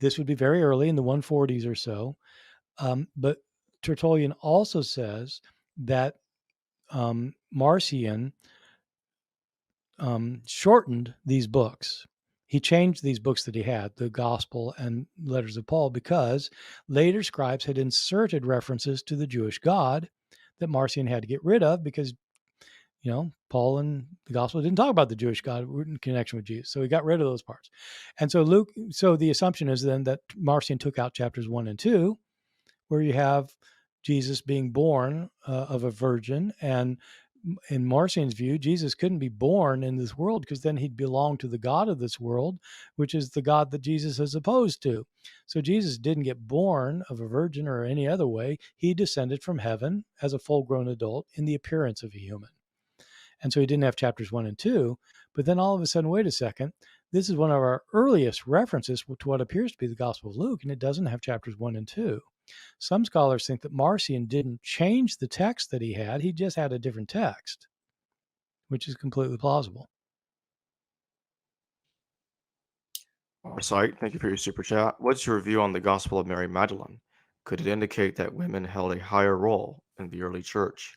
this would be very early in the 140s or so. But Tertullian also says that Marcion shortened these books. He changed these books that he had, the Gospel and Letters of Paul, because later scribes had inserted references to the Jewish God that Marcion had to get rid of because, Paul and the Gospel didn't talk about the Jewish God in connection with Jesus. So he got rid of those parts. And so so the assumption is then that Marcion took out chapters 1 and 2, where you have Jesus being born of a virgin. And in Marcion's view, Jesus couldn't be born in this world because then he'd belong to the God of this world, which is the God that Jesus is opposed to. So Jesus didn't get born of a virgin or any other way. He descended from heaven as a full-grown adult in the appearance of a human. And so he didn't have chapters 1 and 2. But then all of a sudden, wait a second, this is one of our earliest references to what appears to be the Gospel of Luke, and it doesn't have chapters 1 and 2. Some scholars think that Marcion didn't change the text that he just had a different text, which is completely plausible. Our site, thank you for your super chat. What's your view on the Gospel of Mary Magdalene? Could it indicate that women held a higher role in the early church?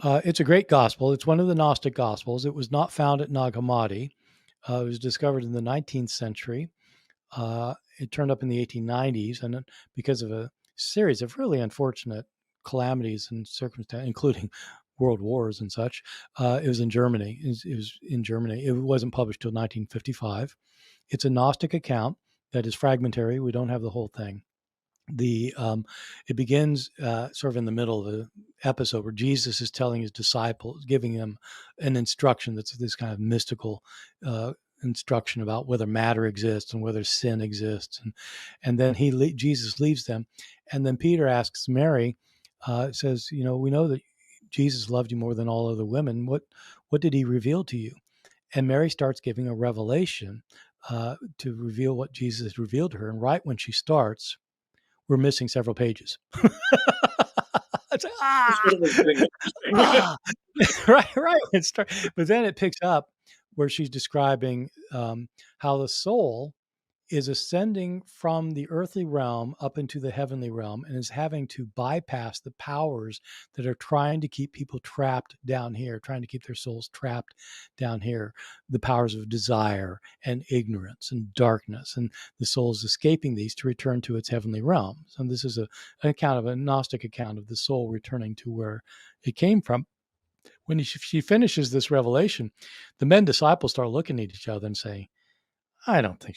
It's a great gospel. It's one of the Gnostic Gospels. It was not found at Nag Hammadi. It was discovered in the 19th century. It turned up in the 1890s, and because of a series of really unfortunate calamities and circumstances, including world wars and such, it was in Germany. It was in Germany. It wasn't published till 1955. It's a Gnostic account that is fragmentary. We don't have the whole thing. It begins sort of in the middle of the episode where Jesus is telling his disciples, giving them an instruction that's this kind of mystical instruction about whether matter exists and whether sin exists, and then Jesus leaves them, and then Peter asks Mary, says, we know that Jesus loved you more than all other women. What did he reveal to you? And Mary starts giving a revelation to reveal what Jesus had revealed to her, and right when she starts, we're missing several pages. It's like, right. But then it picks up where she's describing how the soul is ascending from the earthly realm up into the heavenly realm and is having to bypass the powers that are trying to keep people trapped down here, trying to keep their souls trapped down here, the powers of desire and ignorance and darkness, and the soul is escaping these to return to its heavenly realms. And this is an account of a Gnostic account of the soul returning to where it came from. When she finishes this revelation, the men disciples start looking at each other and saying, I don't think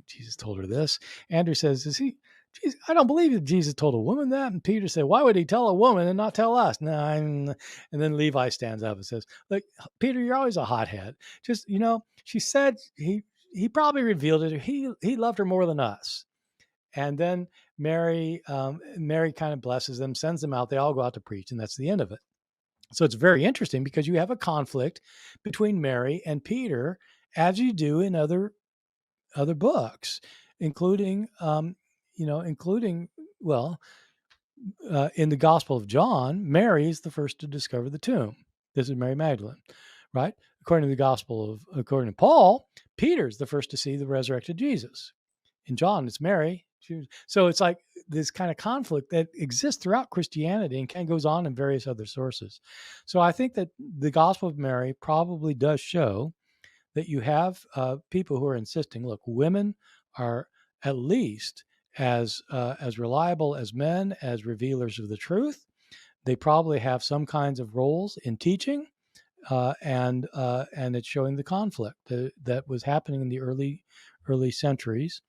Jesus told her this. Andrew says, Jesus, I don't believe that Jesus told a woman that. And Peter said, why would he tell a woman and not tell us? No. And then Levi stands up and says, look, Peter, you're always a hothead. Just, she said he probably revealed it. He loved her more than us. And then Mary kind of blesses them, sends them out. They all go out to preach, and that's the end of it. So it's very interesting because you have a conflict between Mary and Peter, as you do in other books, including in the Gospel of John, Mary is the first to discover the tomb. This is Mary Magdalene, right? According to Paul, Peter's the first to see the resurrected Jesus. In John, it's Mary. So it's like this kind of conflict that exists throughout Christianity and kind of goes on in various other sources. So I think that the Gospel of Mary probably does show that you have people who are insisting, look, women are at least as reliable as men, as revealers of the truth. They probably have some kinds of roles in teaching, and it's showing the conflict that was happening in the early centuries.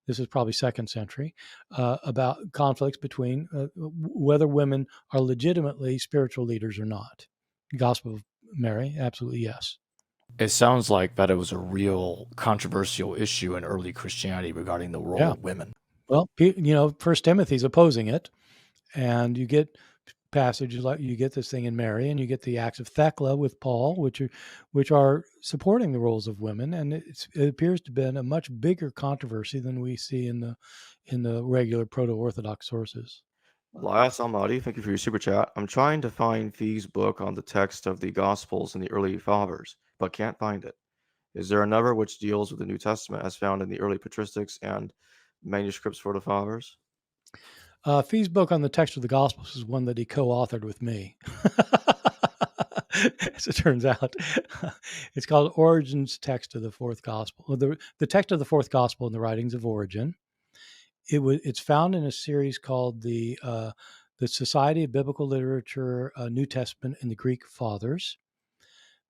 This is probably 2nd century, about conflicts between whether women are legitimately spiritual leaders or not. Gospel of Mary, absolutely yes. It sounds like that it was a real controversial issue in early Christianity regarding the role of women. Well, 1 Timothy's opposing it, and you get passages like you get this thing in Mary, and you get the Acts of Thecla with Paul, which are supporting the roles of women, and it appears to have been a much bigger controversy than we see in the regular proto-Orthodox sources. Elias Almadi, thank you for your super chat. I'm trying to find Fee's book on the text of the Gospels in the early Fathers, but can't find it. Is there another which deals with the New Testament as found in the early patristics and manuscripts for the Fathers? Fee's book on the text of the Gospels is one that he co-authored with me. As it turns out, it's called Origen's Text of the Fourth Gospel. The text of the Fourth Gospel in the writings of Origen. It's found in a series called the Society of Biblical Literature, New Testament, and the Greek Fathers.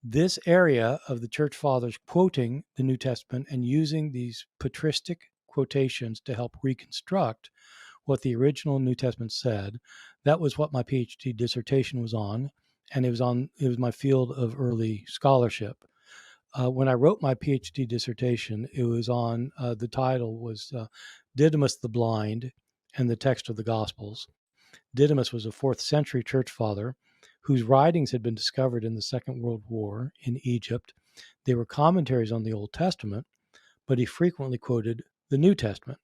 This area of the Church Fathers quoting the New Testament and using these patristic quotations to help reconstruct what the original New Testament said. That was what my PhD dissertation was on, and it was my field of early scholarship. When I wrote my PhD dissertation, it was on the title was Didymus the Blind and the Text of the Gospels. Didymus was a 4th century church father whose writings had been discovered in the Second World War in Egypt. They were commentaries on the Old Testament, but he frequently quoted the New Testament.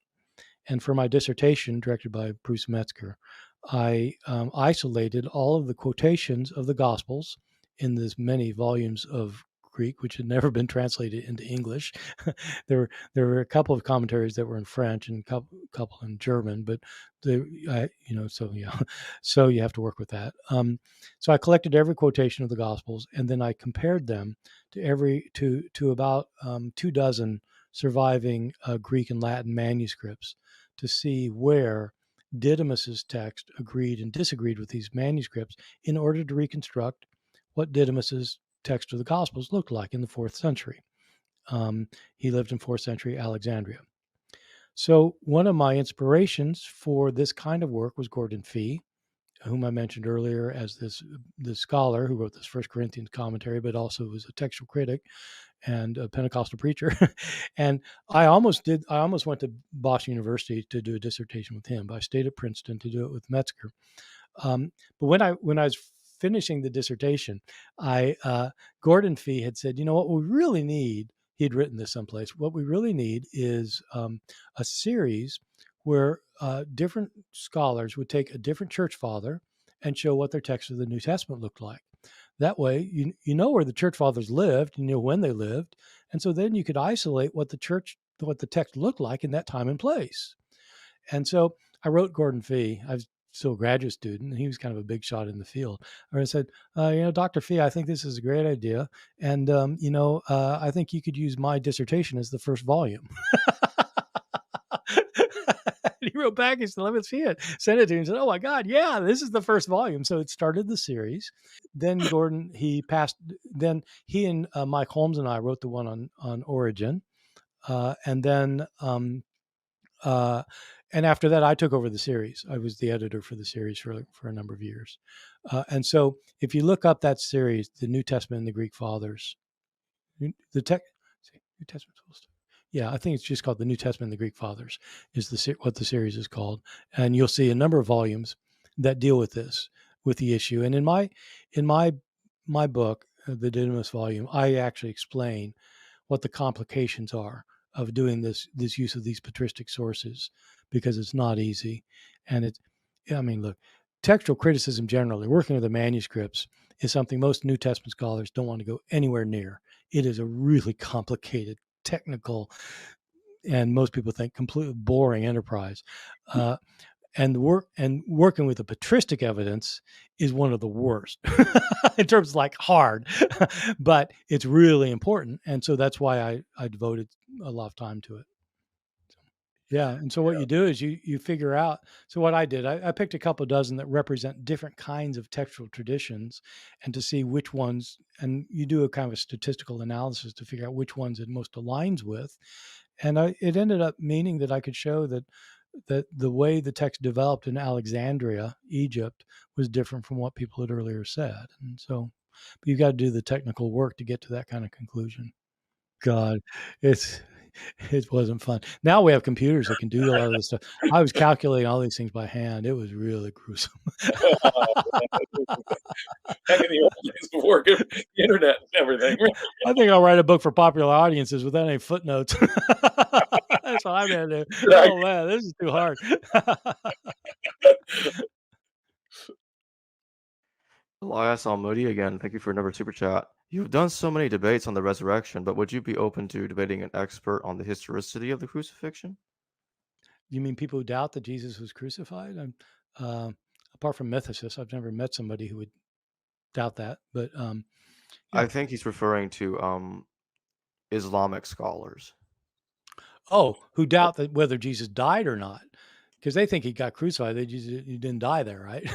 And for my dissertation, directed by Bruce Metzger, I isolated all of the quotations of the Gospels in this many volumes of Greek, which had never been translated into English. there were a couple of commentaries that were in French and a couple in German, but so you have to work with that. So I collected every quotation of the Gospels, and then I compared them to about 2 dozen surviving Greek and Latin manuscripts to see where Didymus's text agreed and disagreed with these manuscripts in order to reconstruct what Didymus's text of the Gospels looked like in the 4th century. He lived in 4th century Alexandria. So one of my inspirations for this kind of work was Gordon Fee, whom I mentioned earlier as this scholar who wrote this First Corinthians commentary, but also was a textual critic and a Pentecostal preacher. And I almost went to Boston University to do a dissertation with him, but I stayed at Princeton to do it with Metzger. But when I was finishing the dissertation, Gordon Fee had said, what we really need, he'd written this someplace, what we really need is a series where different scholars would take a different church father and show what their text of the New Testament looked like. That way, you know where the church fathers lived, you know when they lived, and so then you could isolate what the text looked like in that time and place. And so I wrote Gordon Fee. I was still a graduate student, and he was kind of a big shot in the field. I said, Dr. Fee, I think this is a great idea, and I think you could use my dissertation as the first volume. He wrote back, he said, let me see it. Sent it to him and said, oh my God, yeah, this is the first volume. So it started the series. Then Gordon, he and Mike Holmes and I wrote the one on Origin. And after that, I took over the series. I was the editor for the series for a number of years. And so if you look up that series, the New Testament and the Greek Fathers, New Testament. Yeah, I think it's just called the New Testament and the Greek Fathers is what the series is called. And you'll see a number of volumes that deal with the issue. And in my book, the Didymus volume, I actually explain what the complications are of doing this use of these patristic sources, because it's not easy. And look, textual criticism generally, working with the manuscripts, is something most New Testament scholars don't want to go anywhere near. It is a really complicated, technical, and most people think completely boring enterprise. And working with the patristic evidence is one of the worst in terms of hard, but it's really important. And so that's why I devoted a lot of time to it. Yeah. And so what you do is you figure out. So what I did, I picked a couple dozen that represent different kinds of textual traditions, and to see which ones, and you do a kind of a statistical analysis to figure out which ones it most aligns with. And it ended up meaning that I could show that the way the text developed in Alexandria, Egypt, was different from what people had earlier said. And so, but you got to do the technical work to get to that kind of conclusion. God, it wasn't fun. Now we have computers that can do a lot of this stuff. I was calculating all these things by hand. It was really gruesome. Back in the old days before the internet and everything. I think I'll write a book for popular audiences without any footnotes. That's what I'm going to do. Oh, man, this is too hard. Elias Almudi again, thank you for another super chat. You've done so many debates on the resurrection, but would you be open to debating an expert on the historicity of the crucifixion? You mean people who doubt that Jesus was crucified? Apart from mythicists, I've never met somebody who would doubt that. But yeah. I think he's referring to Islamic scholars. Oh, who doubt that whether Jesus died or not, because they think he got crucified. He didn't die there, right?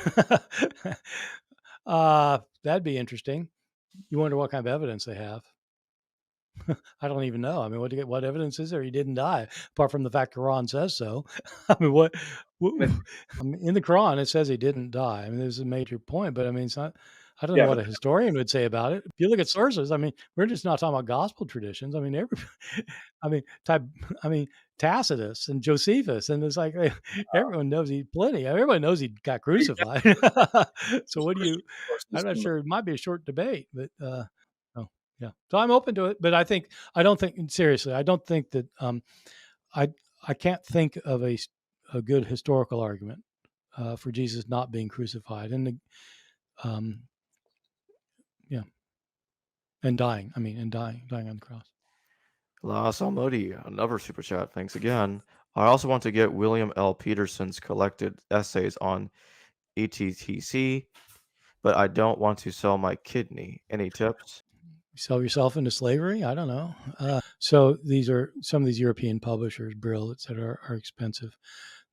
That'd be interesting. You wonder what kind of evidence they have. I don't even know. I mean, what evidence is there? He didn't die, apart from the fact Quran says so. I mean, In the Quran, it says he didn't die. I mean, this is a major point, but I mean, it's not. I don't know Yeah, what but a historian would say about it. If you look at sources, I mean, we're just not talking about gospel traditions. I mean, I mean, I mean, Tacitus and Josephus, and it's like everyone knows everybody knows he got crucified. So what do you? I'm not sure. It might be a short debate, but oh yeah. So I'm open to it, but I don't think seriously. I don't think that I I can't think of a good historical argument for Jesus not being crucified and um, yeah, and dying. I mean, and dying on the cross. La Salmodi, another super chat. Thanks again. I also want to get William L. Peterson's collected essays on ETTC, but I don't want to sell my kidney. Any tips? You sell yourself into slavery? I don't know. So these are some of these European publishers, Brill, et cetera, are expensive.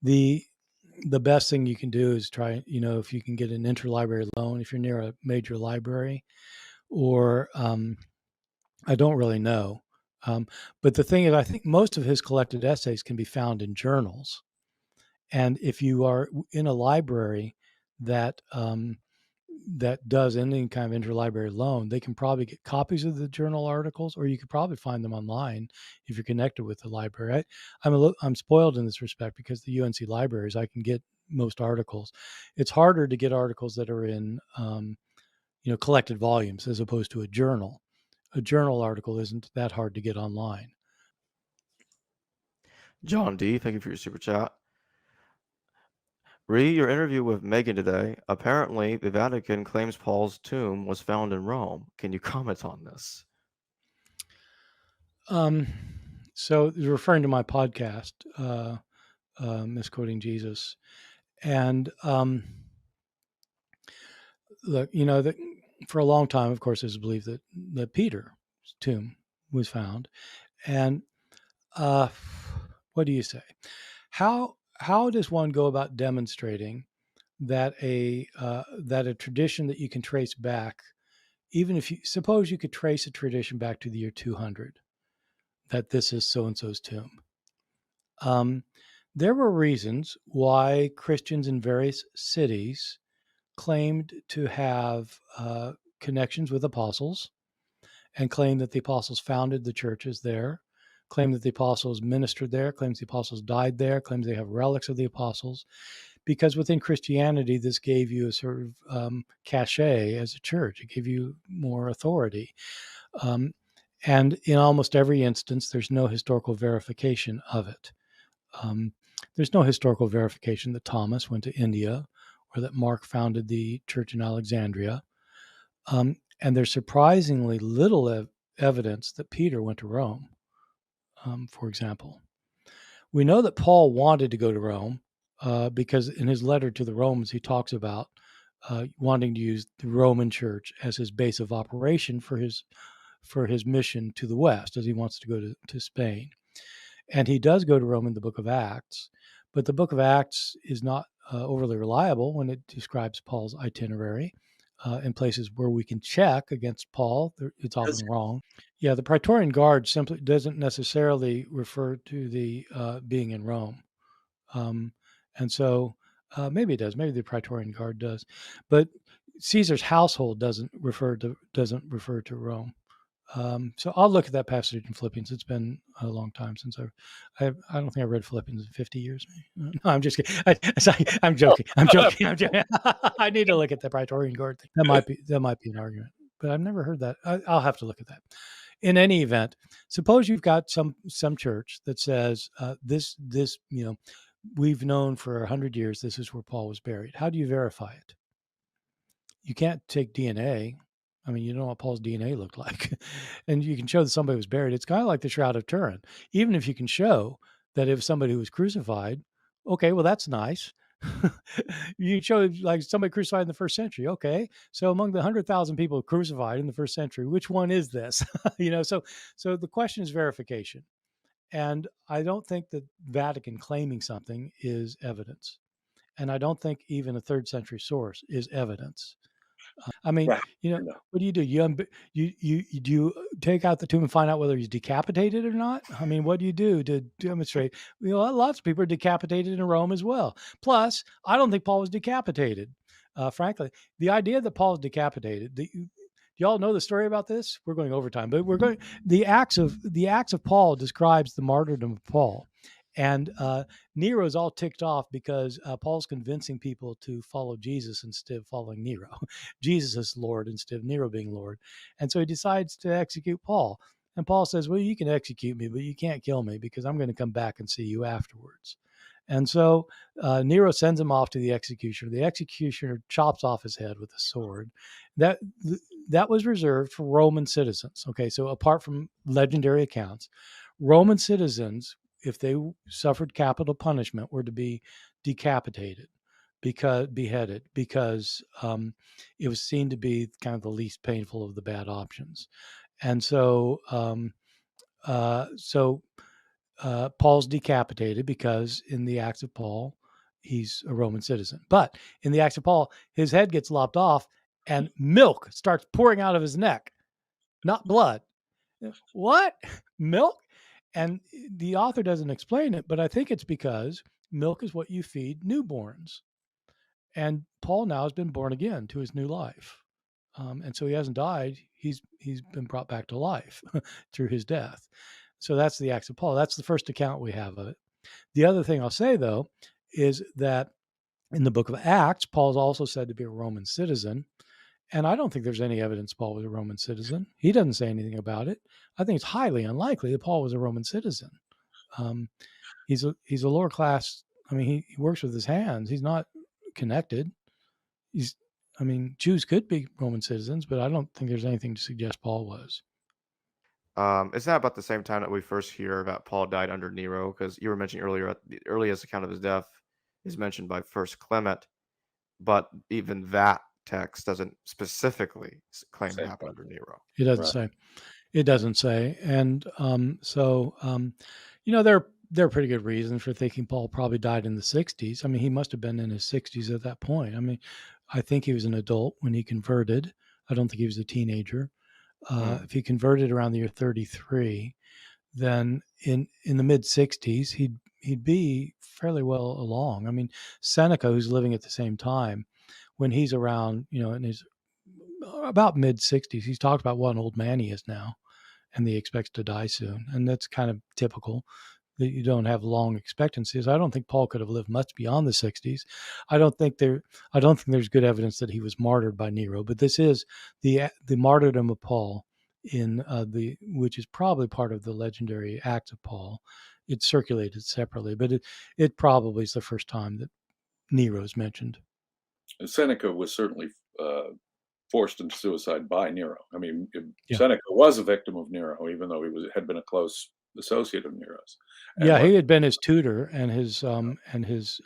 The best thing you can do is try, if you can get an interlibrary loan, if you're near a major library, or I don't really know. But the thing is, I think most of his collected essays can be found in journals. And if you are in a library that that does any kind of interlibrary loan, they can probably get copies of the journal articles, or you could probably find them online if you're connected with the library. I'm spoiled in this respect because the UNC libraries, I can get most articles. It's harder to get articles that are in collected volumes as opposed to a journal. A journal article isn't that hard to get online. John D, thank you for your super chat. Read your interview with Megan today. Apparently, the Vatican claims Paul's tomb was found in Rome. Can you comment on this? So referring to my podcast, Misquoting Jesus, and look, that for a long time, of course, it's believed that Peter's tomb was found, and what do you say? How does one go about demonstrating that a tradition that you can trace back, even if you suppose you could trace a tradition back to the year 200, that this is so and so's tomb? There were reasons why Christians in various cities claimed to have connections with apostles and claimed that the apostles founded the churches there, claimed that the apostles ministered there, claims the apostles died there, claims they have relics of the apostles, because within Christianity, this gave you a sort of cachet as a church. It gave you more authority. And in almost every instance, there's no historical verification of it. There's no historical verification that Thomas went to India or that Mark founded the church in Alexandria. And there's surprisingly little evidence that Peter went to Rome, for example. We know that Paul wanted to go to Rome because in his letter to the Romans, he talks about wanting to use the Roman church as his base of operation for his mission to the west, as he wants to go to Spain. And he does go to Rome in the book of Acts, but the book of Acts is not overly reliable when it describes Paul's itinerary. In places where we can check against Paul, it's often wrong. Yeah, the Praetorian Guard simply doesn't necessarily refer to the being in Rome. And so maybe it does. Maybe the Praetorian Guard does. But Caesar's household doesn't refer to Rome. So I'll look at that passage in Philippians. It's been a long time since I don't think I read Philippians in 50 years. No, I'm just kidding. I'm joking. I'm joking. I need to look at the Praetorian Guard thing. That might be an argument, but I've never heard that. I'll have to look at that. In any event, suppose you've got some church that says this we've known for 100 years this is where Paul was buried. How do you verify it? You can't take DNA. I mean, you know what Paul's DNA looked like. And you can show that somebody was buried. It's kind of like the Shroud of Turin. Even if you can show that if somebody was crucified, okay, well, that's nice. You show like somebody crucified in the first century. Okay, so among the 100,000 people crucified in the first century, which one is this? So the question is verification. And I don't think that Vatican claiming something is evidence. And I don't think even a third century source is evidence. I mean, Right. what do? You do you take out the tomb and find out whether he's decapitated or not? I mean, what do you do to demonstrate? Lots of people are decapitated in Rome as well. Plus, I don't think Paul was decapitated. Frankly, the idea that Paul was decapitated. Do y'all know the story about this? We're going overtime, but we're going. The Acts of Paul describes the martyrdom of Paul, and Nero's all ticked off because Paul's convincing people to follow Jesus instead of following Nero. Jesus is Lord instead of Nero being Lord. And so he decides to execute Paul. And Paul says, well, you can execute me, but you can't kill me because I'm going to come back and see you afterwards. And so Nero sends him off to the executioner. The executioner chops off his head with a sword. That was reserved for Roman citizens. Okay, so apart from legendary accounts, Roman citizens, if they suffered capital punishment, were to be decapitated, beheaded, because it was seen to be kind of the least painful of the bad options. And so, Paul's decapitated because in the Acts of Paul, he's a Roman citizen. But in the Acts of Paul, his head gets lopped off and milk starts pouring out of his neck, not blood. What? Milk? And the author doesn't explain it, but I think it's because milk is what you feed newborns. And Paul now has been born again to his new life. And so he hasn't died. He's been brought back to life through his death. So that's the Acts of Paul. That's the first account we have of it. The other thing I'll say, though, is that in the book of Acts, Paul's also said to be a Roman citizen. And I don't think there's any evidence Paul was a Roman citizen. He doesn't say anything about it. I think it's highly unlikely that Paul was a Roman citizen. He's a lower class. I mean, he works with his hands. He's not connected. Jews could be Roman citizens, but I don't think there's anything to suggest Paul was. Is that about the same time that we first hear about Paul died under Nero? Because you were mentioning earlier, the earliest account of his death is mentioned by First Clement, but even that text doesn't specifically claim it happened under Nero. It doesn't say. It doesn't say. And there are pretty good reasons for thinking Paul probably died in the 60s. I mean, he must have been in his 60s at that point. I mean, I think he was an adult when he converted. I don't think he was a teenager. If he converted around the year 33, then in the mid 60s, he'd be fairly well along. I mean, Seneca, who's living at the same time, when he's around, in his about mid 60s, he's talked about what an old man he is now, and he expects to die soon. And that's kind of typical that you don't have long expectancies. I don't think Paul could have lived much beyond the 60s. I don't think there's good evidence that he was martyred by Nero, but this is the martyrdom of Paul which is probably part of the legendary Acts of Paul. It's circulated separately, but it probably is the first time that Nero's mentioned. Seneca was certainly forced into suicide by Nero. I mean, Seneca was a victim of Nero, even though he had been a close associate of Nero's. And he had been his tutor and his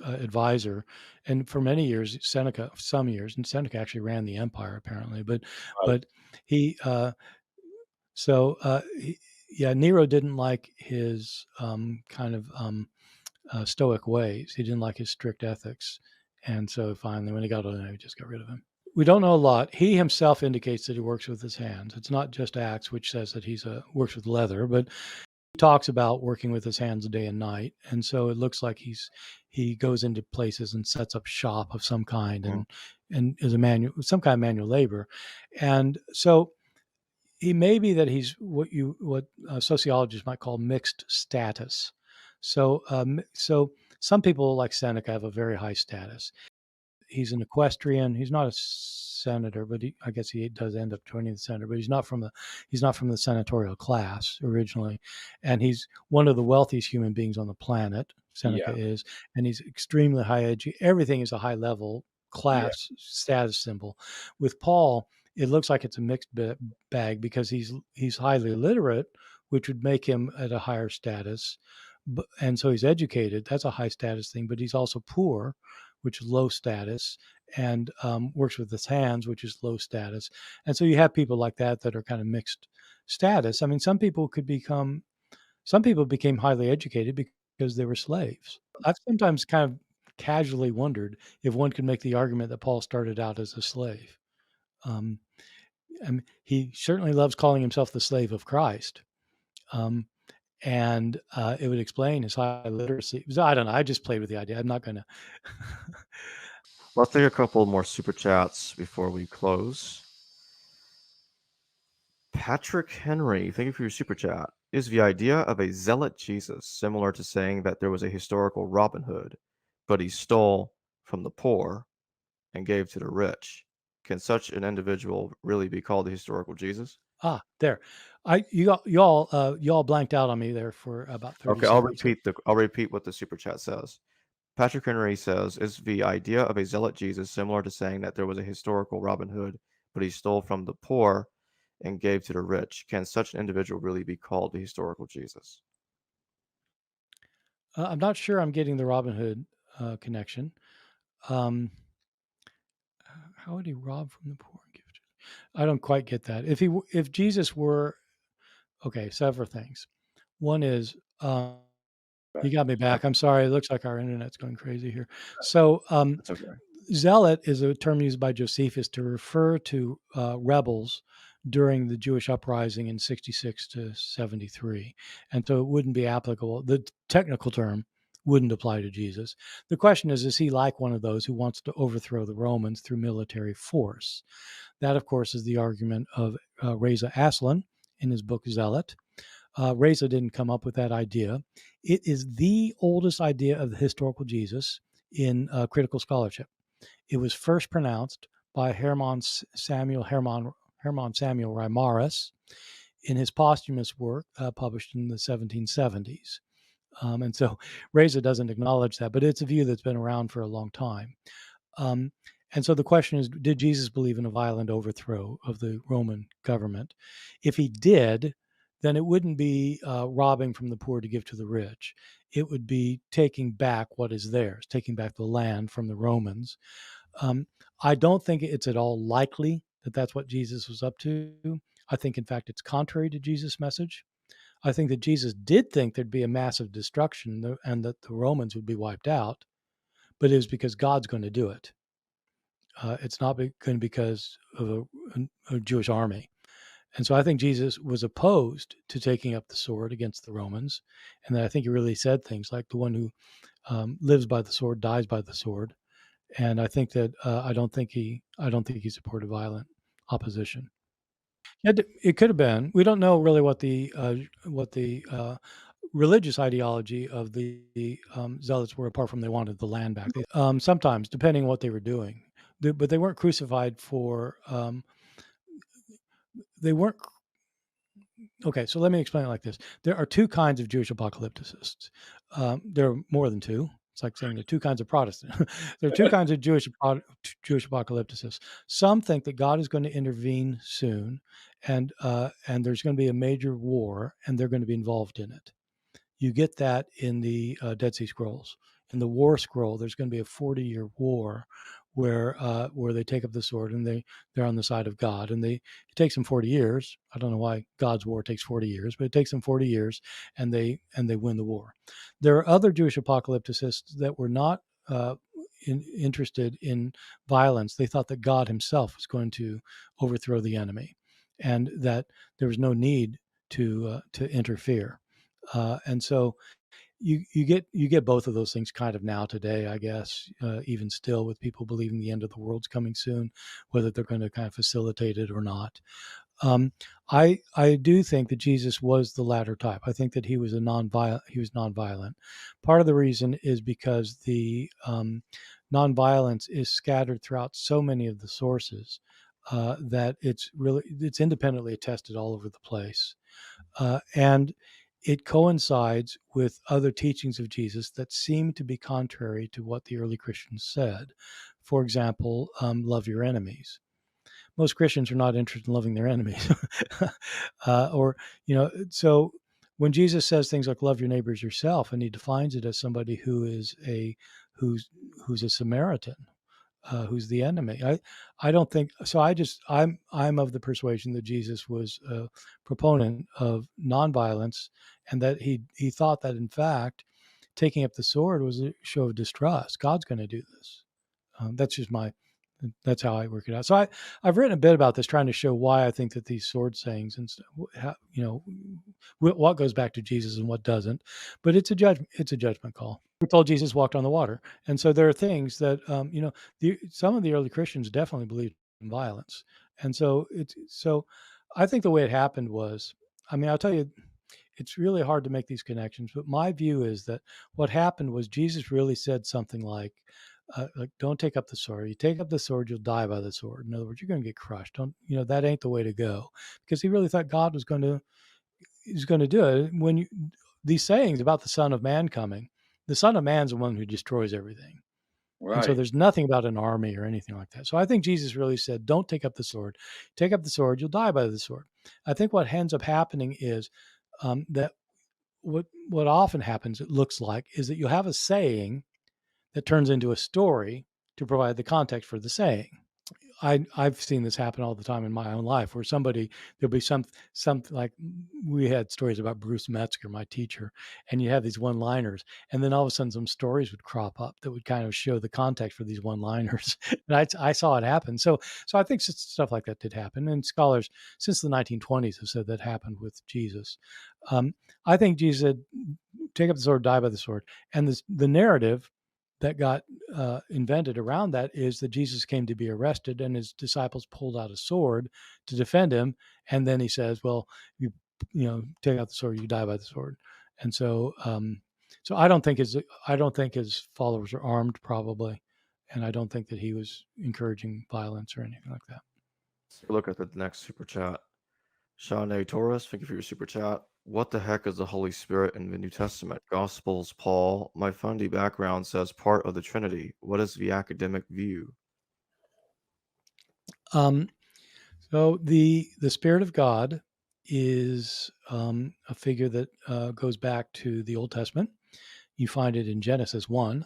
advisor, and for many years, Seneca actually ran the empire apparently. But Nero didn't like his kind of stoic ways. He didn't like his strict ethics, and so finally, when he got older, he just got rid of him. We don't know a lot. He himself indicates that he works with his hands. It's not just Acts, which says that he works with leather, but he talks about working with his hands day and night. And so it looks like he goes into places and sets up shop of some kind and is some kind of manual labor. And so he may be that he's what sociologists might call mixed status. So some people like Seneca have a very high status. He's an equestrian. He's not a senator, but I guess he does end up joining the Senate. But he's not from the senatorial class originally, and he's one of the wealthiest human beings on the planet. Seneca is, and he's extremely high educated. Everything is a high level class status symbol. With Paul, it looks like it's a mixed bag because he's highly literate, which would make him at a higher status, and so he's educated. That's a high status thing, but he's also poor, which is low status, and works with his hands, which is low status. And so you have people like that are kind of mixed status. I mean, some people became highly educated because they were slaves. I've sometimes kind of casually wondered if one could make the argument that Paul started out as a slave. He certainly loves calling himself the slave of Christ. And it would explain his high literacy. I don't know. I just played with the idea. I'm not going to. Let's take a couple more super chats before we close. Patrick Henry, thank you for your super chat. Is the idea of a zealot Jesus similar to saying that there was a historical Robin Hood, but he stole from the poor and gave to the rich? Can such an individual really be called the historical Jesus? There. Y'all blanked out on me there for about 30 Okay, seconds. I'll repeat what the super chat says. Patrick Henry says, is the idea of a zealot Jesus similar to saying that there was a historical Robin Hood, but he stole from the poor and gave to the rich? Can such an individual really be called the historical Jesus? I'm not sure I'm getting the Robin Hood connection. How would he rob from the poor and give to? I don't quite get that. If Jesus were okay, several things. One is you got me back. I'm sorry. It looks like our internet's going crazy here. So That's okay. zealot is a term used by Josephus to refer to rebels during the Jewish uprising in 66 to 73. And so it wouldn't be applicable. The technical term wouldn't apply to Jesus. The question is he like one of those who wants to overthrow the Romans through military force? That, of course, is the argument of Reza Aslan in his book Zealot. Reza didn't come up with that idea. It is the oldest idea of the historical Jesus in critical scholarship. It was first pronounced by Hermann Samuel Reimarus in his posthumous work published in the 1770s. And so Reza doesn't acknowledge that, but it's a view that's been around for a long time. And so the question is, did Jesus believe in a violent overthrow of the Roman government? If he did, then it wouldn't be robbing from the poor to give to the rich. It would be taking back what is theirs, taking back the land from the Romans. I don't think it's at all likely that that's what Jesus was up to. I think, in fact, it's contrary to Jesus' message. I think that Jesus did think there'd be a massive destruction and that the Romans would be wiped out, but it was because God's going to do it. It's not going to be because of a Jewish army. And so I think Jesus was opposed to taking up the sword against the Romans. And then I think he really said things like the one who lives by the sword dies by the sword. And I think that I don't think he supported violent opposition. It could have been. We don't know really what the religious ideology of the zealots were, apart from they wanted the land back. Sometimes, depending on what they were doing, but they weren't crucified for. They weren't. Okay, so let me explain it like this. There are two kinds of Jewish apocalypticists. There are more than two. It's like saying there are two kinds of Protestant. There are two kinds of Jewish apocalypticists. Some think that God is going to intervene soon, and there's going to be a major war, and they're going to be involved in it. You get that in the Dead Sea Scrolls. In the War Scroll, there's going to be a 40-year war where they take up the sword and they're on the side of God. And it takes them 40 years. I don't know why God's war takes 40 years, but it takes them 40 years, and they win the war. There are other Jewish apocalypticists that were not interested in violence. They thought that God himself was going to overthrow the enemy, and that there was no need to interfere. And so you get both of those things kind of now today, I guess, even still, with people believing the end of the world's coming soon, whether they're going to kind of facilitate it or not. I do think that Jesus was the latter type. I think that he was nonviolent. Part of the reason is because the nonviolence is scattered throughout so many of the sources that it's independently attested all over the place. And it coincides with other teachings of Jesus that seem to be contrary to what the early Christians said. For example, love your enemies. Most Christians are not interested in loving their enemies. So when Jesus says things like love your neighbors yourself, and he defines it as somebody who's a Samaritan, who's the enemy. I don't think so. I'm of the persuasion that Jesus was a proponent of nonviolence, and that he thought that, in fact, taking up the sword was a show of distrust. God's going to do this. That's just my That's how I work it out. So I've written a bit about this, trying to show why I think that these sword sayings and how, what goes back to Jesus and what doesn't. But it's a judgment call. We're told Jesus walked on the water, and so there are things that some of the early Christians definitely believed in violence, and so I think the way it happened was, I mean, I'll tell you, it's really hard to make these connections, but my view is that what happened was Jesus really said something like, don't take up the sword. You take up the sword, you'll die by the sword. In other words, you're going to get crushed. Don't, that ain't the way to go, because he really thought God was going to do it. When these sayings about the Son of Man coming, the Son of Man's the one who destroys everything. Right. And so there's nothing about an army or anything like that. So I think Jesus really said, don't take up the sword. Take up the sword, you'll die by the sword. I think what ends up happening is that what often happens, it looks like, is that you have a saying that turns into a story to provide the context for the saying. I've seen this happen all the time in my own life, where there'll be some like, we had stories about Bruce Metzger, my teacher, and you have these one-liners, and then all of a sudden some stories would crop up that would kind of show the context for these one-liners. And I saw it happen. So I think stuff like that did happen, and scholars since the 1920s have said that happened with Jesus. I think Jesus said, "Take up the sword, die by the sword," and the narrative that got invented around that is that Jesus came to be arrested, and his disciples pulled out a sword to defend him, and then he says, "Well, you take out the sword, you die by the sword." And so, so I don't think his followers are armed, probably, and I don't think that he was encouraging violence or anything like that. Let's look at the next super chat. Sean A. Torres, thank you for your super chat. What the heck is the Holy Spirit in the New Testament? Gospels, Paul. My fundy background says part of the Trinity. What is the academic view? So the Spirit of God is a figure that goes back to the Old Testament. You find it in Genesis 1.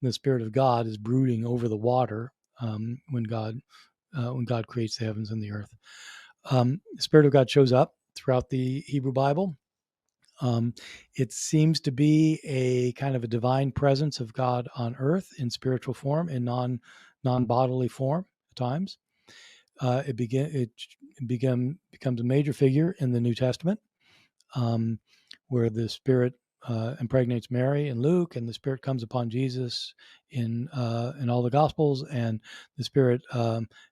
The Spirit of God is brooding over the water when God creates the heavens and the earth. The Spirit of God shows up throughout the Hebrew Bible. It seems to be a kind of a divine presence of God on earth in spiritual form, in non-bodily form at times. It becomes a major figure in the New Testament, where the Spirit impregnates Mary in Luke, and the Spirit comes upon Jesus in all the Gospels, and the Spirit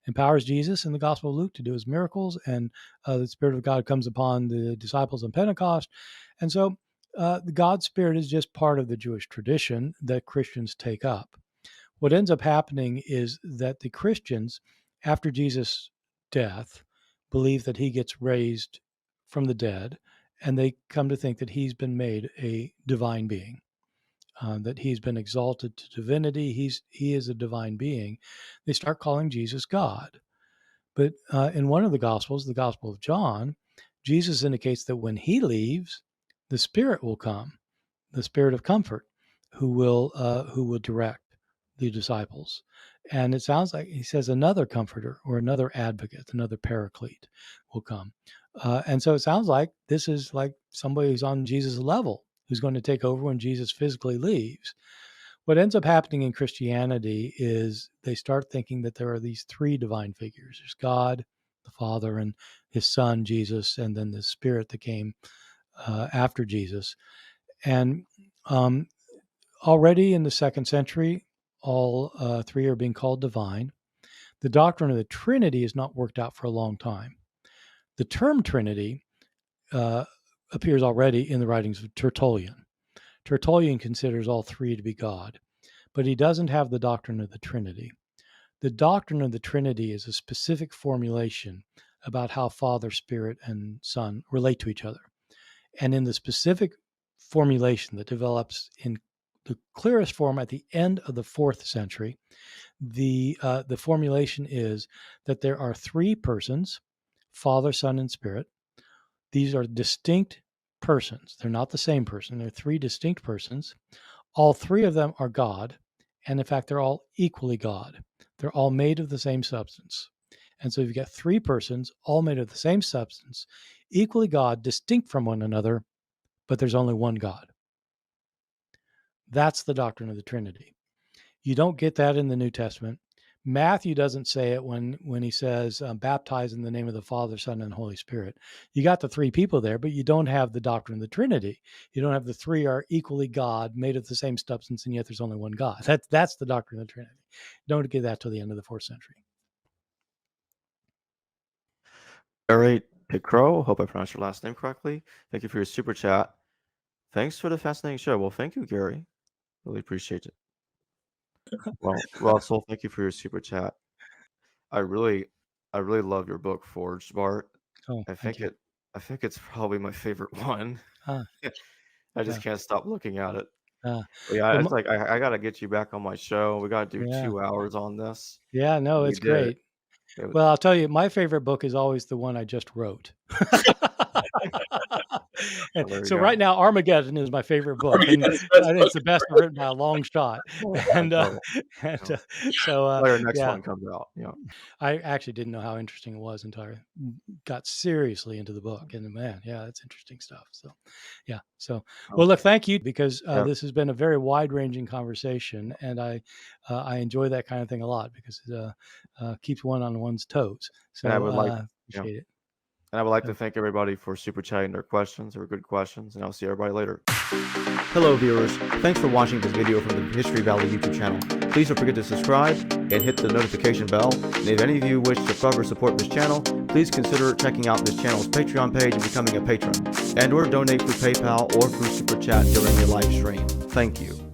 empowers Jesus in the Gospel of Luke to do his miracles, and the Spirit of God comes upon the disciples on Pentecost. And so the God Spirit is just part of the Jewish tradition that Christians take up. What ends up happening is that the Christians, after Jesus' death, believe that he gets raised from the dead, and they come to think that he's been made a divine being, that he's been exalted to divinity. He is a divine being. They start calling Jesus God. But in one of the Gospels, the Gospel of John, Jesus indicates that when he leaves, the Spirit will come, the Spirit of comfort, who will direct the disciples. And it sounds like he says another comforter or another advocate, another paraclete will come. And so it sounds like this is like somebody who's on Jesus' level, who's going to take over when Jesus physically leaves. What ends up happening in Christianity is they start thinking that there are these three divine figures. There's God, the Father, and his Son, Jesus, and then the Spirit that came after Jesus. And already in the 2nd century, all three are being called divine. The doctrine of the Trinity is not worked out for a long time. The term Trinity appears already in the writings of Tertullian. Tertullian considers all three to be God, but he doesn't have the doctrine of the Trinity. The doctrine of the Trinity is a specific formulation about how Father, Spirit, and Son relate to each other. And in the specific formulation that develops in the clearest form at the end of the 4th century, the formulation is that there are three persons, Father, Son, and Spirit. These are distinct persons. They're not the same person. They're three distinct persons. All three of them are God, and in fact, they're all equally God. They're all made of the same substance. And so you've got three persons, all made of the same substance, equally God, distinct from one another, but there's only one God. That's the doctrine of the Trinity. You don't get that in the New Testament, Matthew doesn't say it when he says baptize in the name of the Father, Son, and Holy Spirit. You got the three people there, but you don't have the doctrine of the Trinity. You don't have the three are equally God, made of the same substance, and yet there's only one God. That's the doctrine of the Trinity. Don't get that till the end of the 4th century. Gary Picro, hope I pronounced your last name correctly. Thank you for your super chat. Thanks for the fascinating show. Well, thank you, Gary. Really appreciate it. Well, Russell, thank you for your super chat. I really love your book, Forged, Bart. Oh, I thank think you. I think it's probably my favorite one. Ah, I just yeah. can't stop looking at it. Uh, But yeah, well, it's like I got to get you back on my show. We got to do yeah. 2 hours on this. Yeah, no, We it's did it. great. Well, I'll tell you, my favorite book is always the one I just wrote. Well, there you So go. right now, Armageddon is my favorite book, and Armageddon's the best I think it's the best I've written by a long shot. And I know. so Well, your next yeah, one comes out. Yeah. I actually didn't know how interesting it was until I got seriously into the book. And man, yeah, it's interesting stuff. So yeah. So well, look, thank you, because Yeah. this has been a very wide-ranging conversation, and I enjoy that kind of thing a lot, because it keeps one on one's toes. So And I would like, appreciate it. And I would like to thank everybody for super chatting their questions. They were good questions, and I'll see everybody later. Hello, viewers. Thanks for watching this video from the History Valley YouTube channel. Please don't forget to subscribe and hit the notification bell. And if any of you wish to further support this channel, please consider checking out this channel's Patreon page and becoming a patron, and/or donate through PayPal or through Super Chat during your live stream. Thank you.